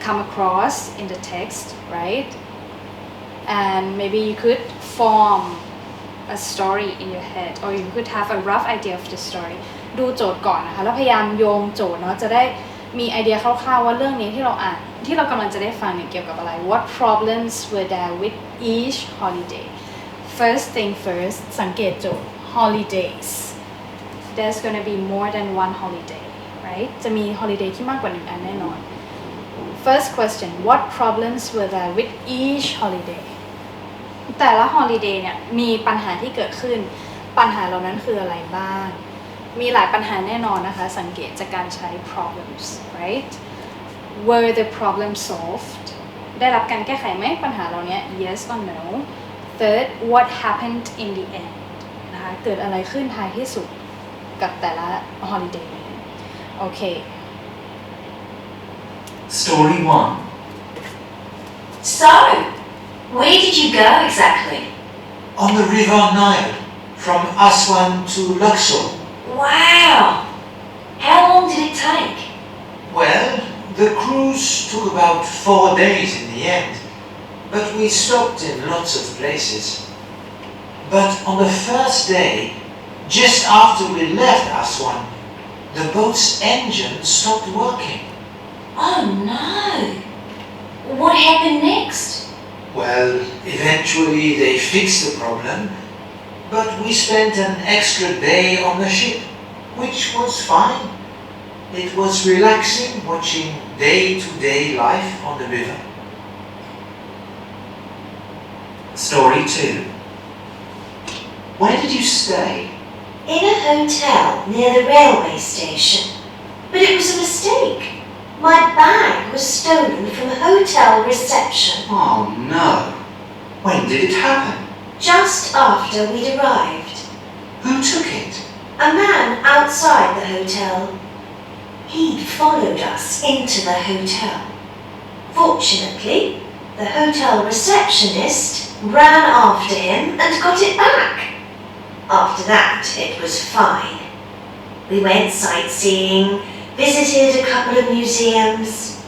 come across in the text right and maybe you could form a story in your head or you could have a rough idea of the story ดูโจทย์ก่อนนะคะแล้วพยายามโยงโจทย์เนาะจะได้มีไอเดียคร่าวๆว่าเรื่องนี้ที่เราอ่านที่เรากำลังจะได้ฟังเนี่ยเกี่ยวกับอะไร What problems were there with each holiday First thing first สังเกตโจทย์ holidays there's gonna be more than one holiday right จะมี holiday ที่มากกว่า1อันแน่นอน First question What problems were there with each holiday แต่ละ holiday เนี่ยมีปัญหาที่เกิดขึ้นปัญหาเหล่านั้นคืออะไรบ้างมีหลายปัญหาแน่นอนนะคะสังเกตจากการใช้ problems right Were the problems solved ได้รับการแก้ไขไหมปัญหาเหล่านี้ yes or no Third what happened in the end นะคะเกิดอะไรขึ้นท้ายที่สุดกับแต่ละ holiday โอเค Story 1. So, where did you go exactly? On the River Nile, from Aswan to Luxor. Wow! How long did it take? Well, the cruise took about 4 days in the end, but we stopped in lots of places. But on the first day, just after we left Aswan, the boat's engine stopped working. Oh no! What happened next? Well, eventually they fixed the problem, but we spent an extra day on the ship, which was fine. It was relaxing watching day-to-day life on the river. Story 2. Where did you stay? In a hotel near the railway station. But it was a mistake. My bag was stolen from a hotel reception Oh no. When did it happen? just after we'd arrived. Who took it? A man outside the hotel. He'd followed us into the hotel. Fortunately, the hotel receptionist ran after him and got it back. After that, it was fine. We went sightseeing, visited a couple of museums,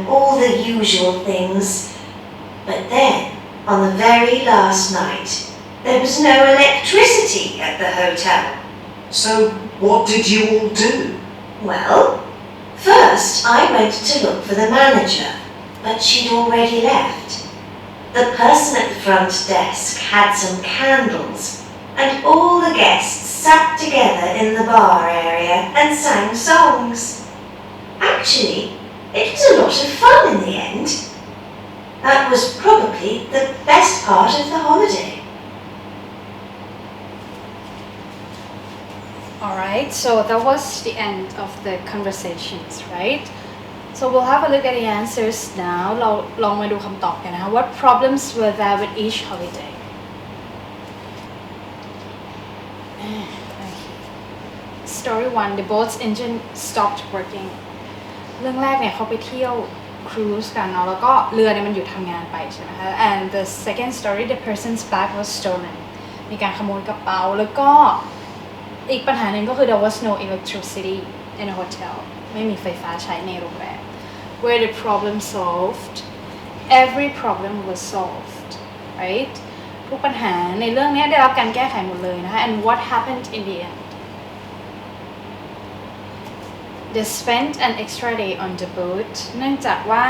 all the usual things. But then, on the very last night, there was no electricity at the hotel. So, what did you all do? Well, first I went to look for the manager, but she'd already left. The person at the front desk had some candles, and all the guests sat together in the bar area and sang songs. Actually, it was a lot of fun in the end. That was probably the best part of the holiday. Alright, so that was the end of the conversations, right? So we'll have a look at the answers now. เราลองมาดูคำตอบกันนะคะ What problems were there with each holiday? Story 1 The boat's engine stopped working เรื่องแรกเนี่ยเขาไปเที่ยวครูซกันเนาะแล้วก็เรือเนี่ยมันหยุดทำงานไปใช่ไหมคะ And the second story the person's bag was stolen มีการขโมยกระเป๋าแล้วก็อีกปัญหาหนึ่งก็คือ there was no electricity in a hotel ไม่มีไฟฟ้าใช้ในโรงแรม Were the problem solved? Every problem was solved right ทุกปัญหาในเรื่องนี้ได้รับการแก้ไขหมดเลยนะคะ and what happened in the end they spent an extra day on the boat เนื่องจากว่า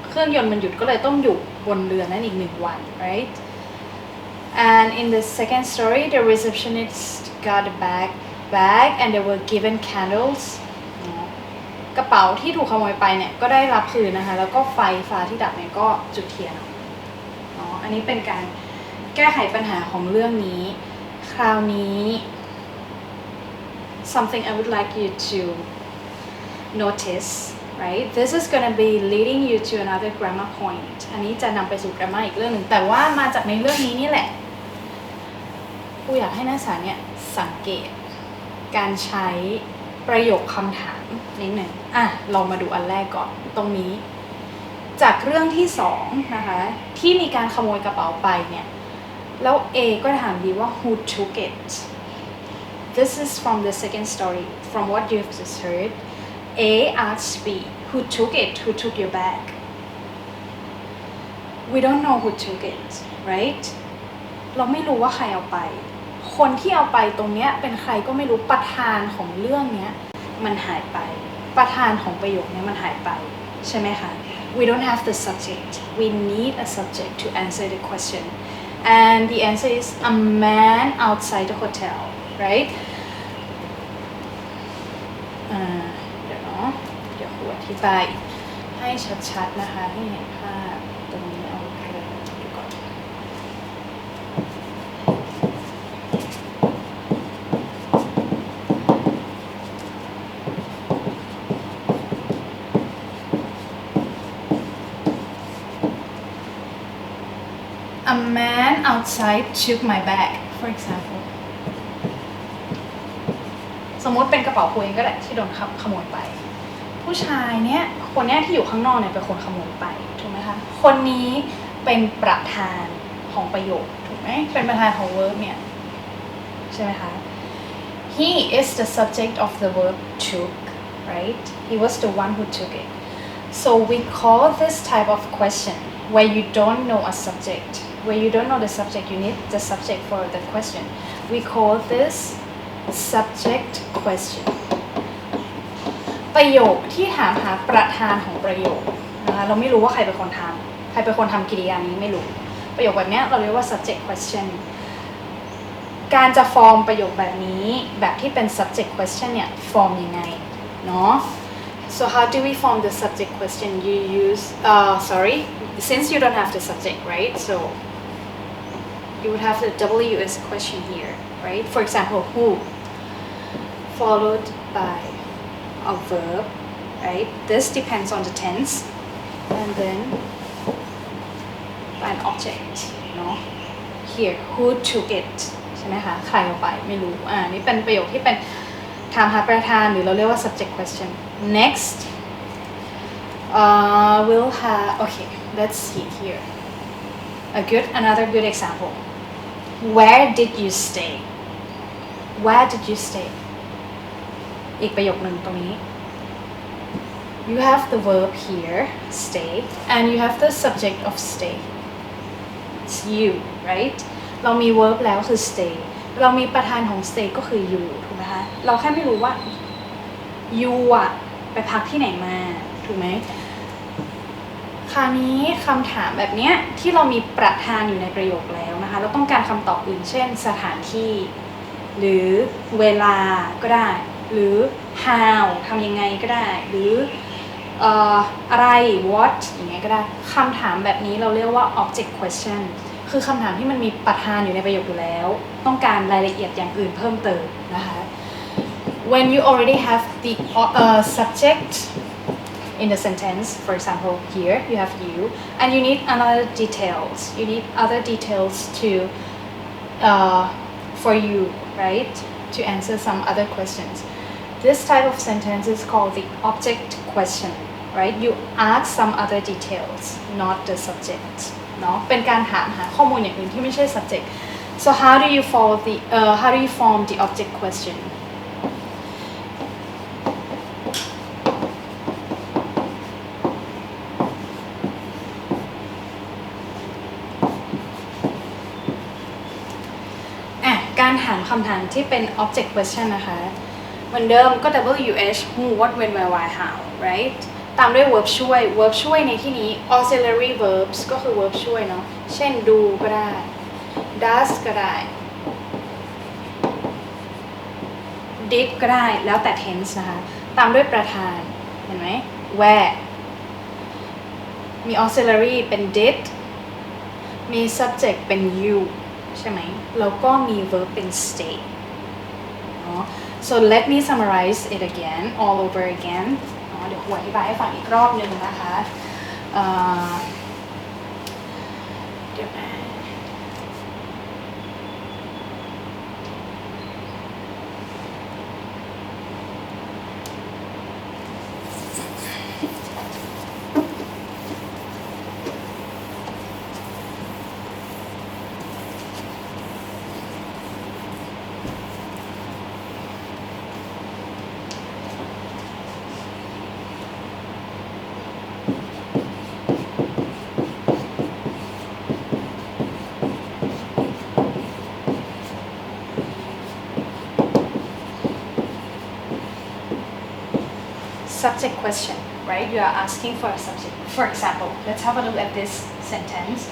เครื่องยนต์มันหยุดก็เลยต้องอยู่บนเรือนั้นอีก1 วัน right and in the second story the receptionist got a bag and they were given candles กระเป๋าที่ถูกขโมยไปเนี่ยก็ได้รับคืนนะคะแล้วก็ไฟฟ้าที่ดับเนี่ยก็จุดเทียนอันนี้เป็นการแก้ไขปัญหาของเรื่องนี้คราวนี้ something I would like you to notice right this is going to be leading you to another grammar point อันนี้จะนำไปสู่ grammar อีกเรื่องหนึ่งแต่ว่ามาจากในเรื่องนี้นี่แหละครูอยากให้นักศึกษาเนี่ยสังเกตการใช้ประโยคคำถามนิดหนึ่งเรามาดูอันแรกก่อนตรงนี้จากเรื่องที่2นะคะที่มีการขโมยกระเป๋าไปเนี่ยแล้ว A ก็ถามดีว่า who took it this is from the second story from what you've just heard A asks B who took it who took your bag we don't know who took it right เราไม่รู้ว่าใครเอาไปคนที่เอาไปตรงเนี้ยเป็นใครก็ไม่รู้ประธานของเรื่องเนี้ยมันหายไปประธานของประโยคนี้มันหายไปใช่ไหมคะ we don't have the subject we need a subject to answer the question and the answer is a man outside the hotel right เดี๋ยวครูอธิบายให้ชัดๆนะคะให้เห็นภาพตรงนี้เอาเลยดูก่อนA man outside took my bag for example สมมติเป็นกระเป๋าครูเองก็ได้ที่โดนขโมยไปผู้ชายเนี้ยคนเนี้ยที่อยู่ข้างนอกเนี่ยเป็นคนขโมยไปถูกไหมคะคนนี้เป็นประธานของประโยคถูกไหมเป็นประธานของ verb เนี่ยใช่ไหมคะ He is the subject of the verb took right he was the one who took it so we call this type of question where you don't know a subject where you don't know the subject you need the subject for the question we call this subject question ประโยคที่ถามหาประธานของประโยคนะคะเราไม่รู้ว่าใครเป็นคนทำกิริยานี้ไม่รู้ประโยคแบบนี้เราเรียกว่า subject question การจะฟอร์มประโยคแบบนี้แบบที่เป็น subject question เนี่ยฟอร์มยังไงเนาะ so how do we form the subject question you use since you don't have the subject right so you would have the WS question here right for example who followed by a verb right this depends on the tense and then an object เนาะ here who took it ใช่ไหมคะใครเอาไปไม่รู้นี่เป็นประโยคที่เป็นถามหาประธานหรือเราเรียกว่า subject question next we'll have okay let's see here another good example where did you stay where did you stay อีกประโยคหนึ่งตรงนี้ you have the verb here stay and you have the subject of stay it's you right เรามี verb แล้วคือ stay เรามีประธานของ stay ก็คือ you ถูกไหมคะเราแค่ไม่รู้ว่า you ไปพักที่ไหนมาถูกไหมคราวนี้คำถามแบบนี้ที่เรามีประธานอยู่ในประโยคแล้วนะคะเราต้องการคำตอบอื่นเช่นสถานที่หรือเวลาก็ได้หรือ how ทำยังไงก็ได้หรืออะไร what อย่างเงี้ยก็ได้คำถามแบบนี้เราเรียกว่า object question คือคำถามที่มันมีประธานอยู่ในประโยคอยู่แล้วต้องการรายละเอียดอย่างอื่นเพิ่มเติมนะคะ when you already have the subject in the sentence for example here you have you and you need other details to for you right to answer some other questions this type of sentence is called the object question right you ask some other details not the subject เนาะเป็นการถามหาข้อมูลอย่างอื่นที่ไม่ใช่ subject so how do you form the object question ำถามที่เป็น object question นะคะเหมือนเดิมก็ WH who what when where why how right ตามด้วย verb ช่วย verb ช่วยในที่นี้ auxiliary verbs ก็คือ verb ช่วยเนาะเช่น do ก็ได้ does ก็ได้ did ก็ได้แล้วแต่ tense นะคะตามด้วยประธานเห็นไหม where มี auxiliary เป็น did มี subject เป็น you ใช่ไหมแล้วก็มี verb เป็น stay เนาะ so let me summarize it again all over again เดี๋ยวครูอธิบายให้ฟังอีกรอบหนึ่งนะคะเดี๋ยวนะ subject question, right? You are asking for a subject. For example, let's have a look at this sentence.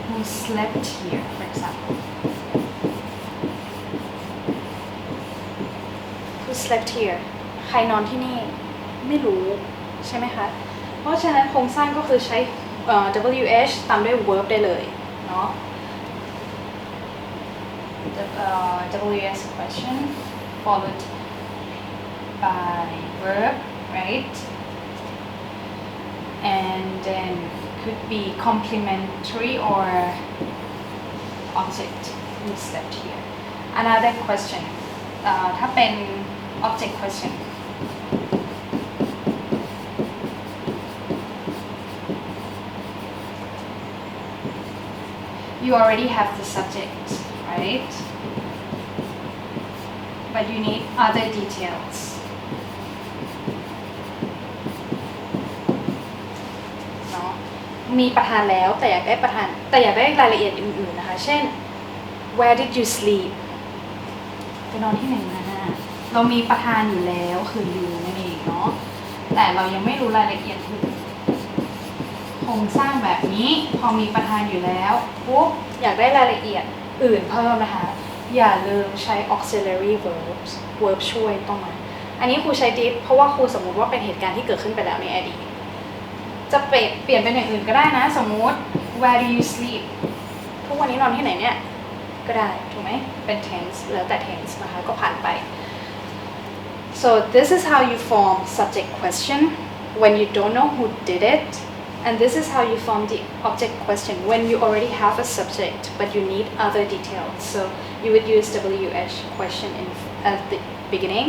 Who slept here, for example. Who slept here ใครนอนที่นี่ไม่รู้ใช่ไหมคะเพราะฉะนั้นโครงสร้างก็คือใช้WH ตามด้วย verb ได้เลยเนาะWH question followed by verb, right? And then could be complementary or object who slept here. Another question ถ้าเป็น object question you already have the subject, right? But you need other details. No? มีประธานแล้วแต่อยากได้ประธานแต่อยากได้รายละเอียดอื่นๆนะคะเช่น where did you sleep ไปนอนที่ไหนมาเรามีประธานอยู่แล้วคือ you นั่นเองเนาะแต่เรายังไม่รู้รายละเอียดอื่นโครงสร้างแบบนี้พอมีประธานอยู่แล้วปุ๊บอยากได้รายละเอียดอื่นเพิ่มนะคะอย่าลืมใช้ auxiliary verbs verb ช่วยต้องมาอันนี้ครูใช้ did เพราะว่าครูสมมุติว่าเป็นเหตุการณ์ที่เกิดขึ้นไปแล้วในอดีตจะเปลี่ยนเป็นอย่างอื่นก็ได้นะสมมุติ where do you sleep ทุกวันนี้นอนที่ไหนเนี่ยก็ได้ถูกไหมเป็น tense แล้วแต่ tense นะคะก็ผ่านไป so this is how you form subject question when you don't know who did it and this is how you form the object question when you already have a subject but you need other details so you would use WH question at the beginning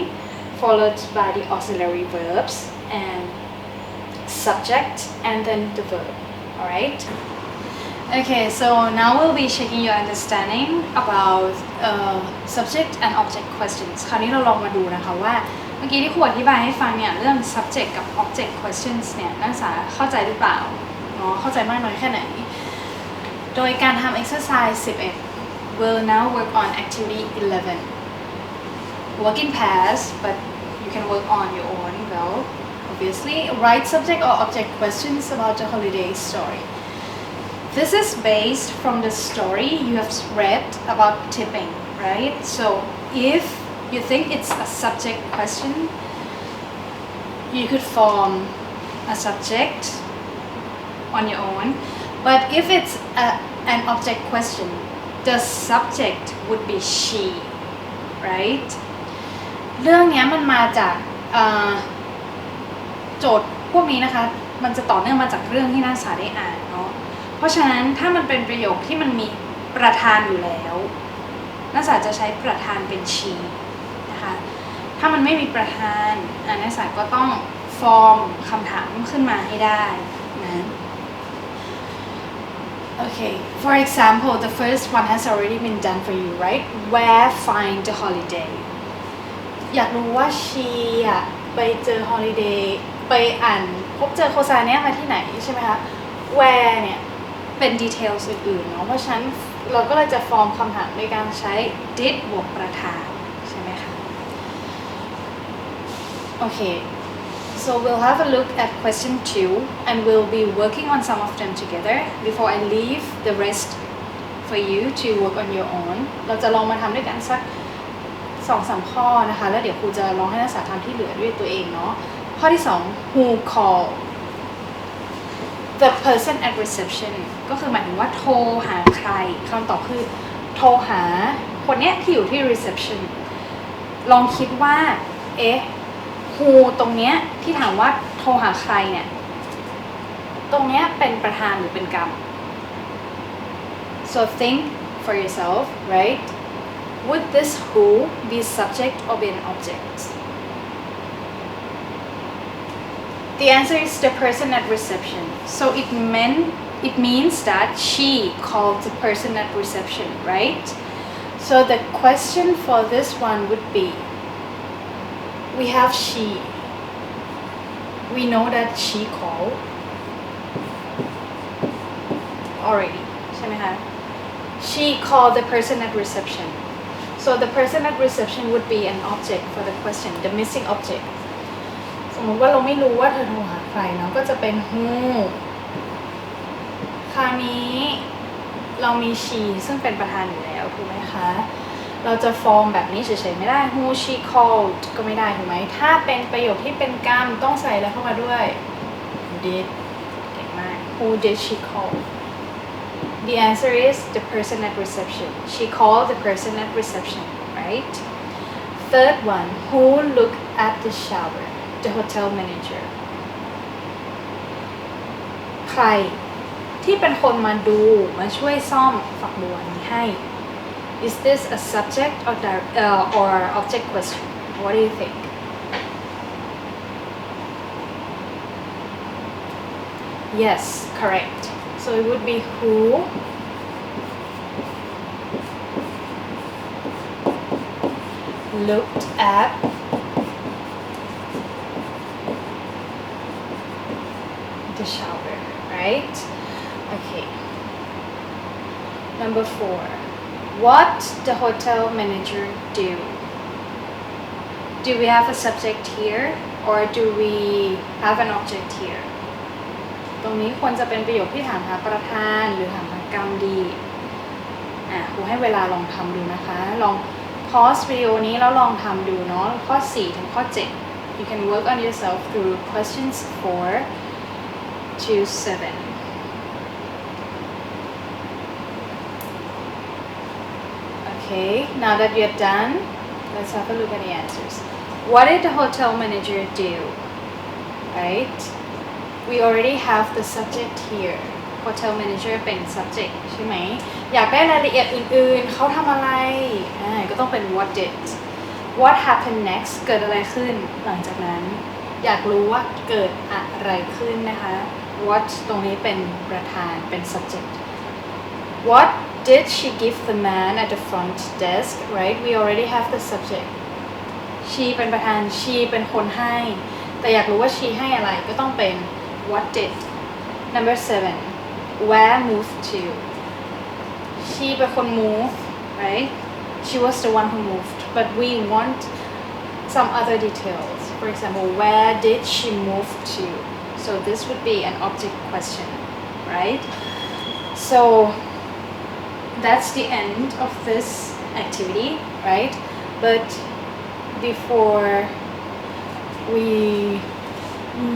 followed by the auxiliary verbs and subject and then the verb alright okay so now we'll be checking your understanding about subject and object questions คราวนี้เราลองมาดูนะคะว่าเมื่อกี้ที่ครูอธิบายให้ฟังเนี่ยเรื่อง subject กับ object questions เนี่ยนักศึกษาเข้าใจหรือเปล่าเนาะเข้าใจมากน้อยแค่ไหนโดยการทำ exercise 11 we'll now work on activity 11 work in pairs but you can work on your own though obviously write subject or object questions about the holiday story this is based from the story you have read about tipping right so if you think it's a subject question you could form a subject on your own but if it's an object question the subject would be she right เรื่องนี้มันมาจากโจทย์พวกนี้นะคะมันจะต่อเนื่องมาจากเรื่องที่นักศึกษาได้อ่านเนาะเพราะฉะนั้นถ้ามันเป็นประโยคที่มันมีประธานอยู่แล้วนักศึกษาจะใช้ประธานเป็น sheนะคะถ้ามันไม่มีประธานนักศึกษาก็ต้องฟอร์มคำถามขึ้นมาให้ได้นะ Okay, for example, the first one has already been done for you, right? Where find the holiday? อยากรู้ว่า she ไปเจอ holiday ไปอ่านพบเจอโฆษณาเนี้ยมาที่ไหนใช่ไหมคะ where เนี่ยเป็น details อื่นๆเนาะเพราะฉะนั้นเราก็เลยจะฟอร์มคำถามในการใช้ did บวกประธานใช่ไหมคะ Okay, so we'll have a look at question 2 and we'll be working on some of them together before I leave the rest for you to work on your own เราจะลองมาทำด้วยกันสัก 2-3 ข้อนะคะแล้วเดี๋ยวครูจะลองให้นักศึกษาทำที่เหลือด้วยตัวเองเนาะข้อที่ 2 who call the person at reception ก็คือหมายถึงว่าโทรหาใครคำตอบคือโทรหาคนเนี้ยที่อยู่ที่ reception ลองคิดว่าwho ตรงเนี้ยที่ถามว่าโทรหาใครเนี่ยตรงเนี้ยเป็นประธานหรือเป็นกรรม so think for yourself right would this who be subject or be an object the answer is the person at reception so it means that she called the person at reception right so the question for this one would be we have she we know that she called already ใช่ไหมคะ she called the person at reception so the person at reception would be an object for the question the missing object สมมติว่าเราไม่รู้ว่าเธอโทรหาใครเนาะก็จะเป็น who คราวนี้เรามี she ซึ่งเป็นประธานอยู่แล้วถูกไหมคะเราจะฟอร์มแบบนี้เฉยๆไม่ได้ who she called ก็ไม่ได้ถูกไหมถ้าเป็นประโยคที่เป็นกรรมต้องใส่อะไรเข้ามาด้วย did เก่งมาก who did she call the answer is the person at reception she called the person at reception right third one who looked at the shower the hotel manager ใครที่เป็นคนมาดูมาช่วยซ่อมฝักบัวนี้ให้Is this a subject or object question? What do you think? Yes, correct. So it would be who looked at the shower, right? Okay. Number 4.What the hotel manager do? Do we have a subject here or do we have an object here? ตรงนี้ควรจะเป็นประโยคที่ถามหาประธานหรือถามหากรรมดีครูให้เวลาลองทำดูนะคะลองพอสวิดีโอนี้แล้วลองทำดูเนาะข้อ4ถึงข้อ7 You can work on yourself through questions 4 to 7. Okay, now that you're done, let's have a look at the answers. What did the hotel manager do? Right? We already have the subject here. Hotel manager เป็น subject ใช่ไหมอยากได้รายละเอียดอื่นๆเขาทำอะไรก็ต้องเป็น what did what happened next เกิดอะไรขึ้นหลังจากนั้นอยากรู้ว่าเกิดอะไรขึ้นนะคะ what ตรงนี้เป็นประธานเป็น subject what did she give the man at the front desk right we already have the subject she เป็นประธาน she เป็นคนให้แต่อยากรู้ว่า she ให้อะไรก็ต้องเป็น what did number 7 where moved to she เป็นคน move right she was the one who moved but we want some other details for example where did she move to so this would be an object question right so that's the end of this activity right but before we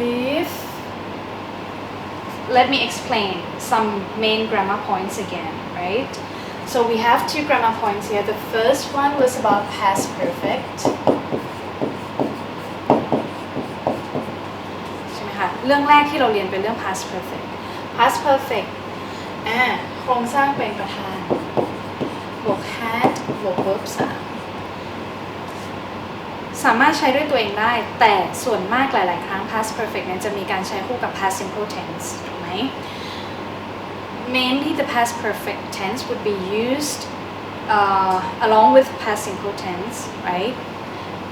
leave let me explain some main grammar points again right so we have 2 grammar points here the first one was about past perfect ใช่ไหมคะเรื่องแรกที่เราเรียนเป็นเรื่อง past perfect โครงสร้างเป็นประธานบวก had บวก verb สามารถใช้ด้วยตัวเองได้แต่ส่วนมากหลายๆครั้ง past perfect นั้นจะมีการใช้คู่กับ past simple tense ถูกไหม mainly the past perfect tense would be used along with past simple tense right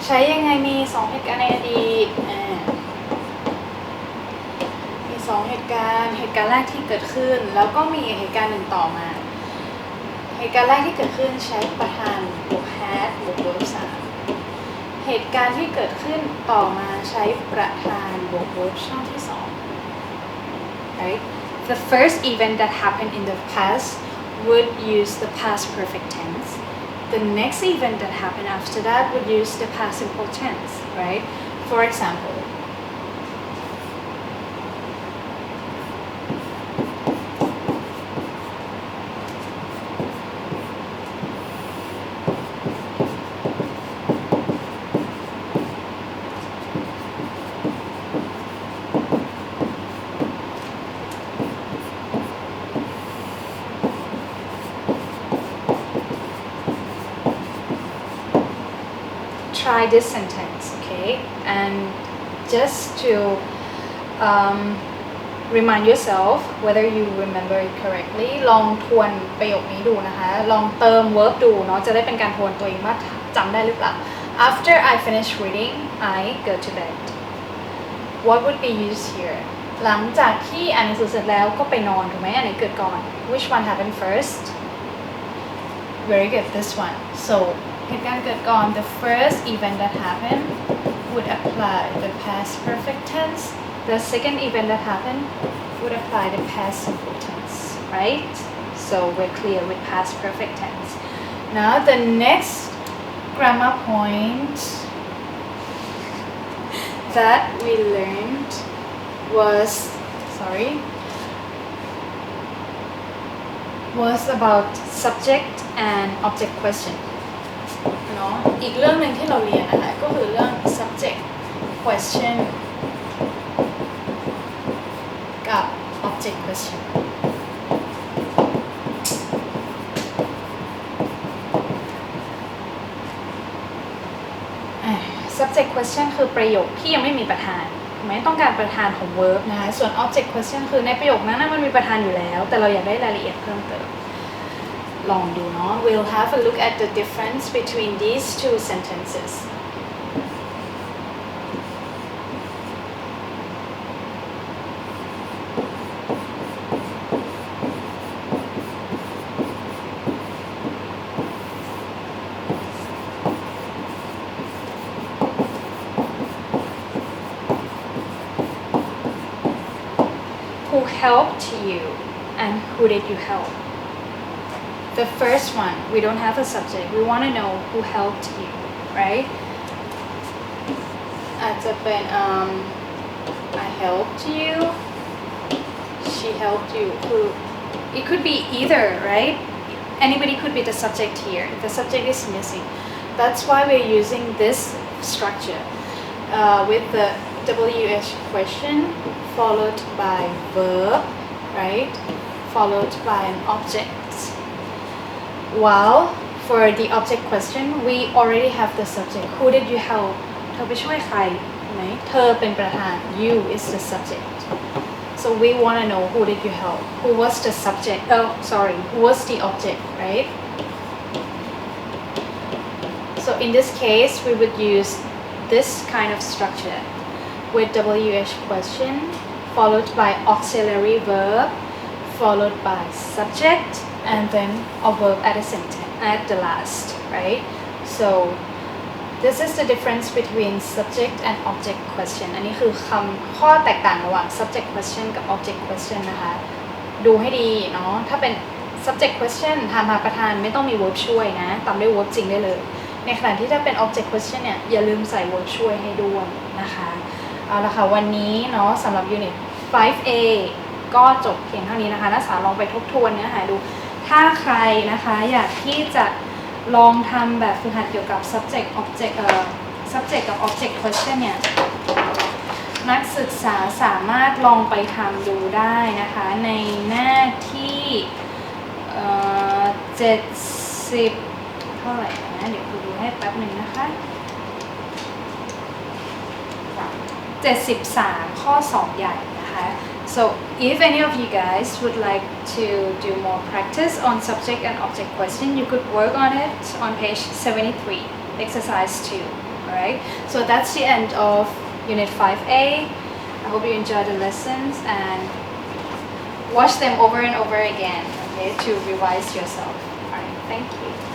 ใช้ยังไงมี2เหตุการณ์ในอดีตมี2เหตุการณ์แรกที่เกิดขึ้นแล้วก็มีเหตุการณ์หนึ่งต่อมาเหตุการณ์แรกที่เกิดขึ้นใช้ประธานบวก had บวก verb 3เหตุการณ์ที่เกิดขึ้นต่อมาใช้ประธานบวก verb ช่องที่2 right the first event that happened in the past would use the past perfect tense the next event that happened after that would use the past simple tense right for example try this sentence okay and just to remind yourself whether you remember it correctly ลองทวนประโยคนี้ดูนะคะลองเติม verb ดูเนาะจะได้เป็นการทวนตัวเองว่าจำได้หรือเปล่า after I finish reading I go to bed what would be used here หลังจากที่อ่านหนังสือเสร็จแล้วก็ไปนอนถูกไหมอันไหนเกิดก่อน which one happened first very good this one soเหตุการณ์เกิดก่อน the first event that happened would apply the past perfect tense the second event that happened would apply the past simple tense right so we're clear with past perfect tense now the next grammar point that we learned was about subject and object questionเนาะอีกเรื่องหนึ่งที่เราเรียนนะคะก็คือเรื่อง subject question กับ object question subject question คือประโยคที่ยังไม่มีประธานไม่ต้องการประธานของ verb นะคะส่วน object question คือในประโยคนั้นมันมีประธานอยู่แล้วแต่เราอยากได้รายละเอียดเพิ่มเติมลองดูเนาะ we'll have a look at the difference between these two sentences who helped you and who did you help the first one we don't have a subject we want to know who helped you right อาจจะเป็นI helped you she helped you who it could be either right anybody could be the subject here the subject is missing that's why we're using this structure with the WH question followed by verb right followed by an object while for the object question we already have the subject who did you help เธอไปช่วยใครไหมเธอเป็นประธาน you is the subject so we want to know who did you help who was the subject who was the object right so in this case we would use this kind of structure with WH question followed by auxiliary verb followed by subject and then a verb at the last right so this is the difference between subject and object question อันนี้คือข้อแตกต่างระหว่าง subject question กับ object question นะคะดูให้ดีเนาะถ้าเป็น subject question ถามหาประธานไม่ต้องมี verb ช่วยนะตามด้วย verb จริงได้เลยในขณะที่ถ้าเป็น object question เนี่ยอย่าลืมใส่ verb ช่วยให้ด้วยนะคะเอาละค่ะวันนี้เนาะสำหรับ Unit 5a ก็จบเพียงเท่านี้นะคะนักศึกษาลองไปทบทวนเนื้อหาดูถ้าใครนะคะอยากที่จะลองทำแบบฝึกหัดเกี่ยวกับ subjectกับ object question เนี่ยนักศึกษาสามารถลองไปทำดูได้นะคะในหน้าที่70เท่าไหร่นะเดี๋ยวดูให้แป๊บหนึ่งนะคะ73ข้อ2ใหญ่นะคะ So if any of you guys would like to do more practice on subject and object question, you could work on it on page 73, exercise 2. Alright, so that's the end of Unit 5a. I hope you enjoy the lessons and watch them over and over again, okay, to revise yourself. Alright, thank you.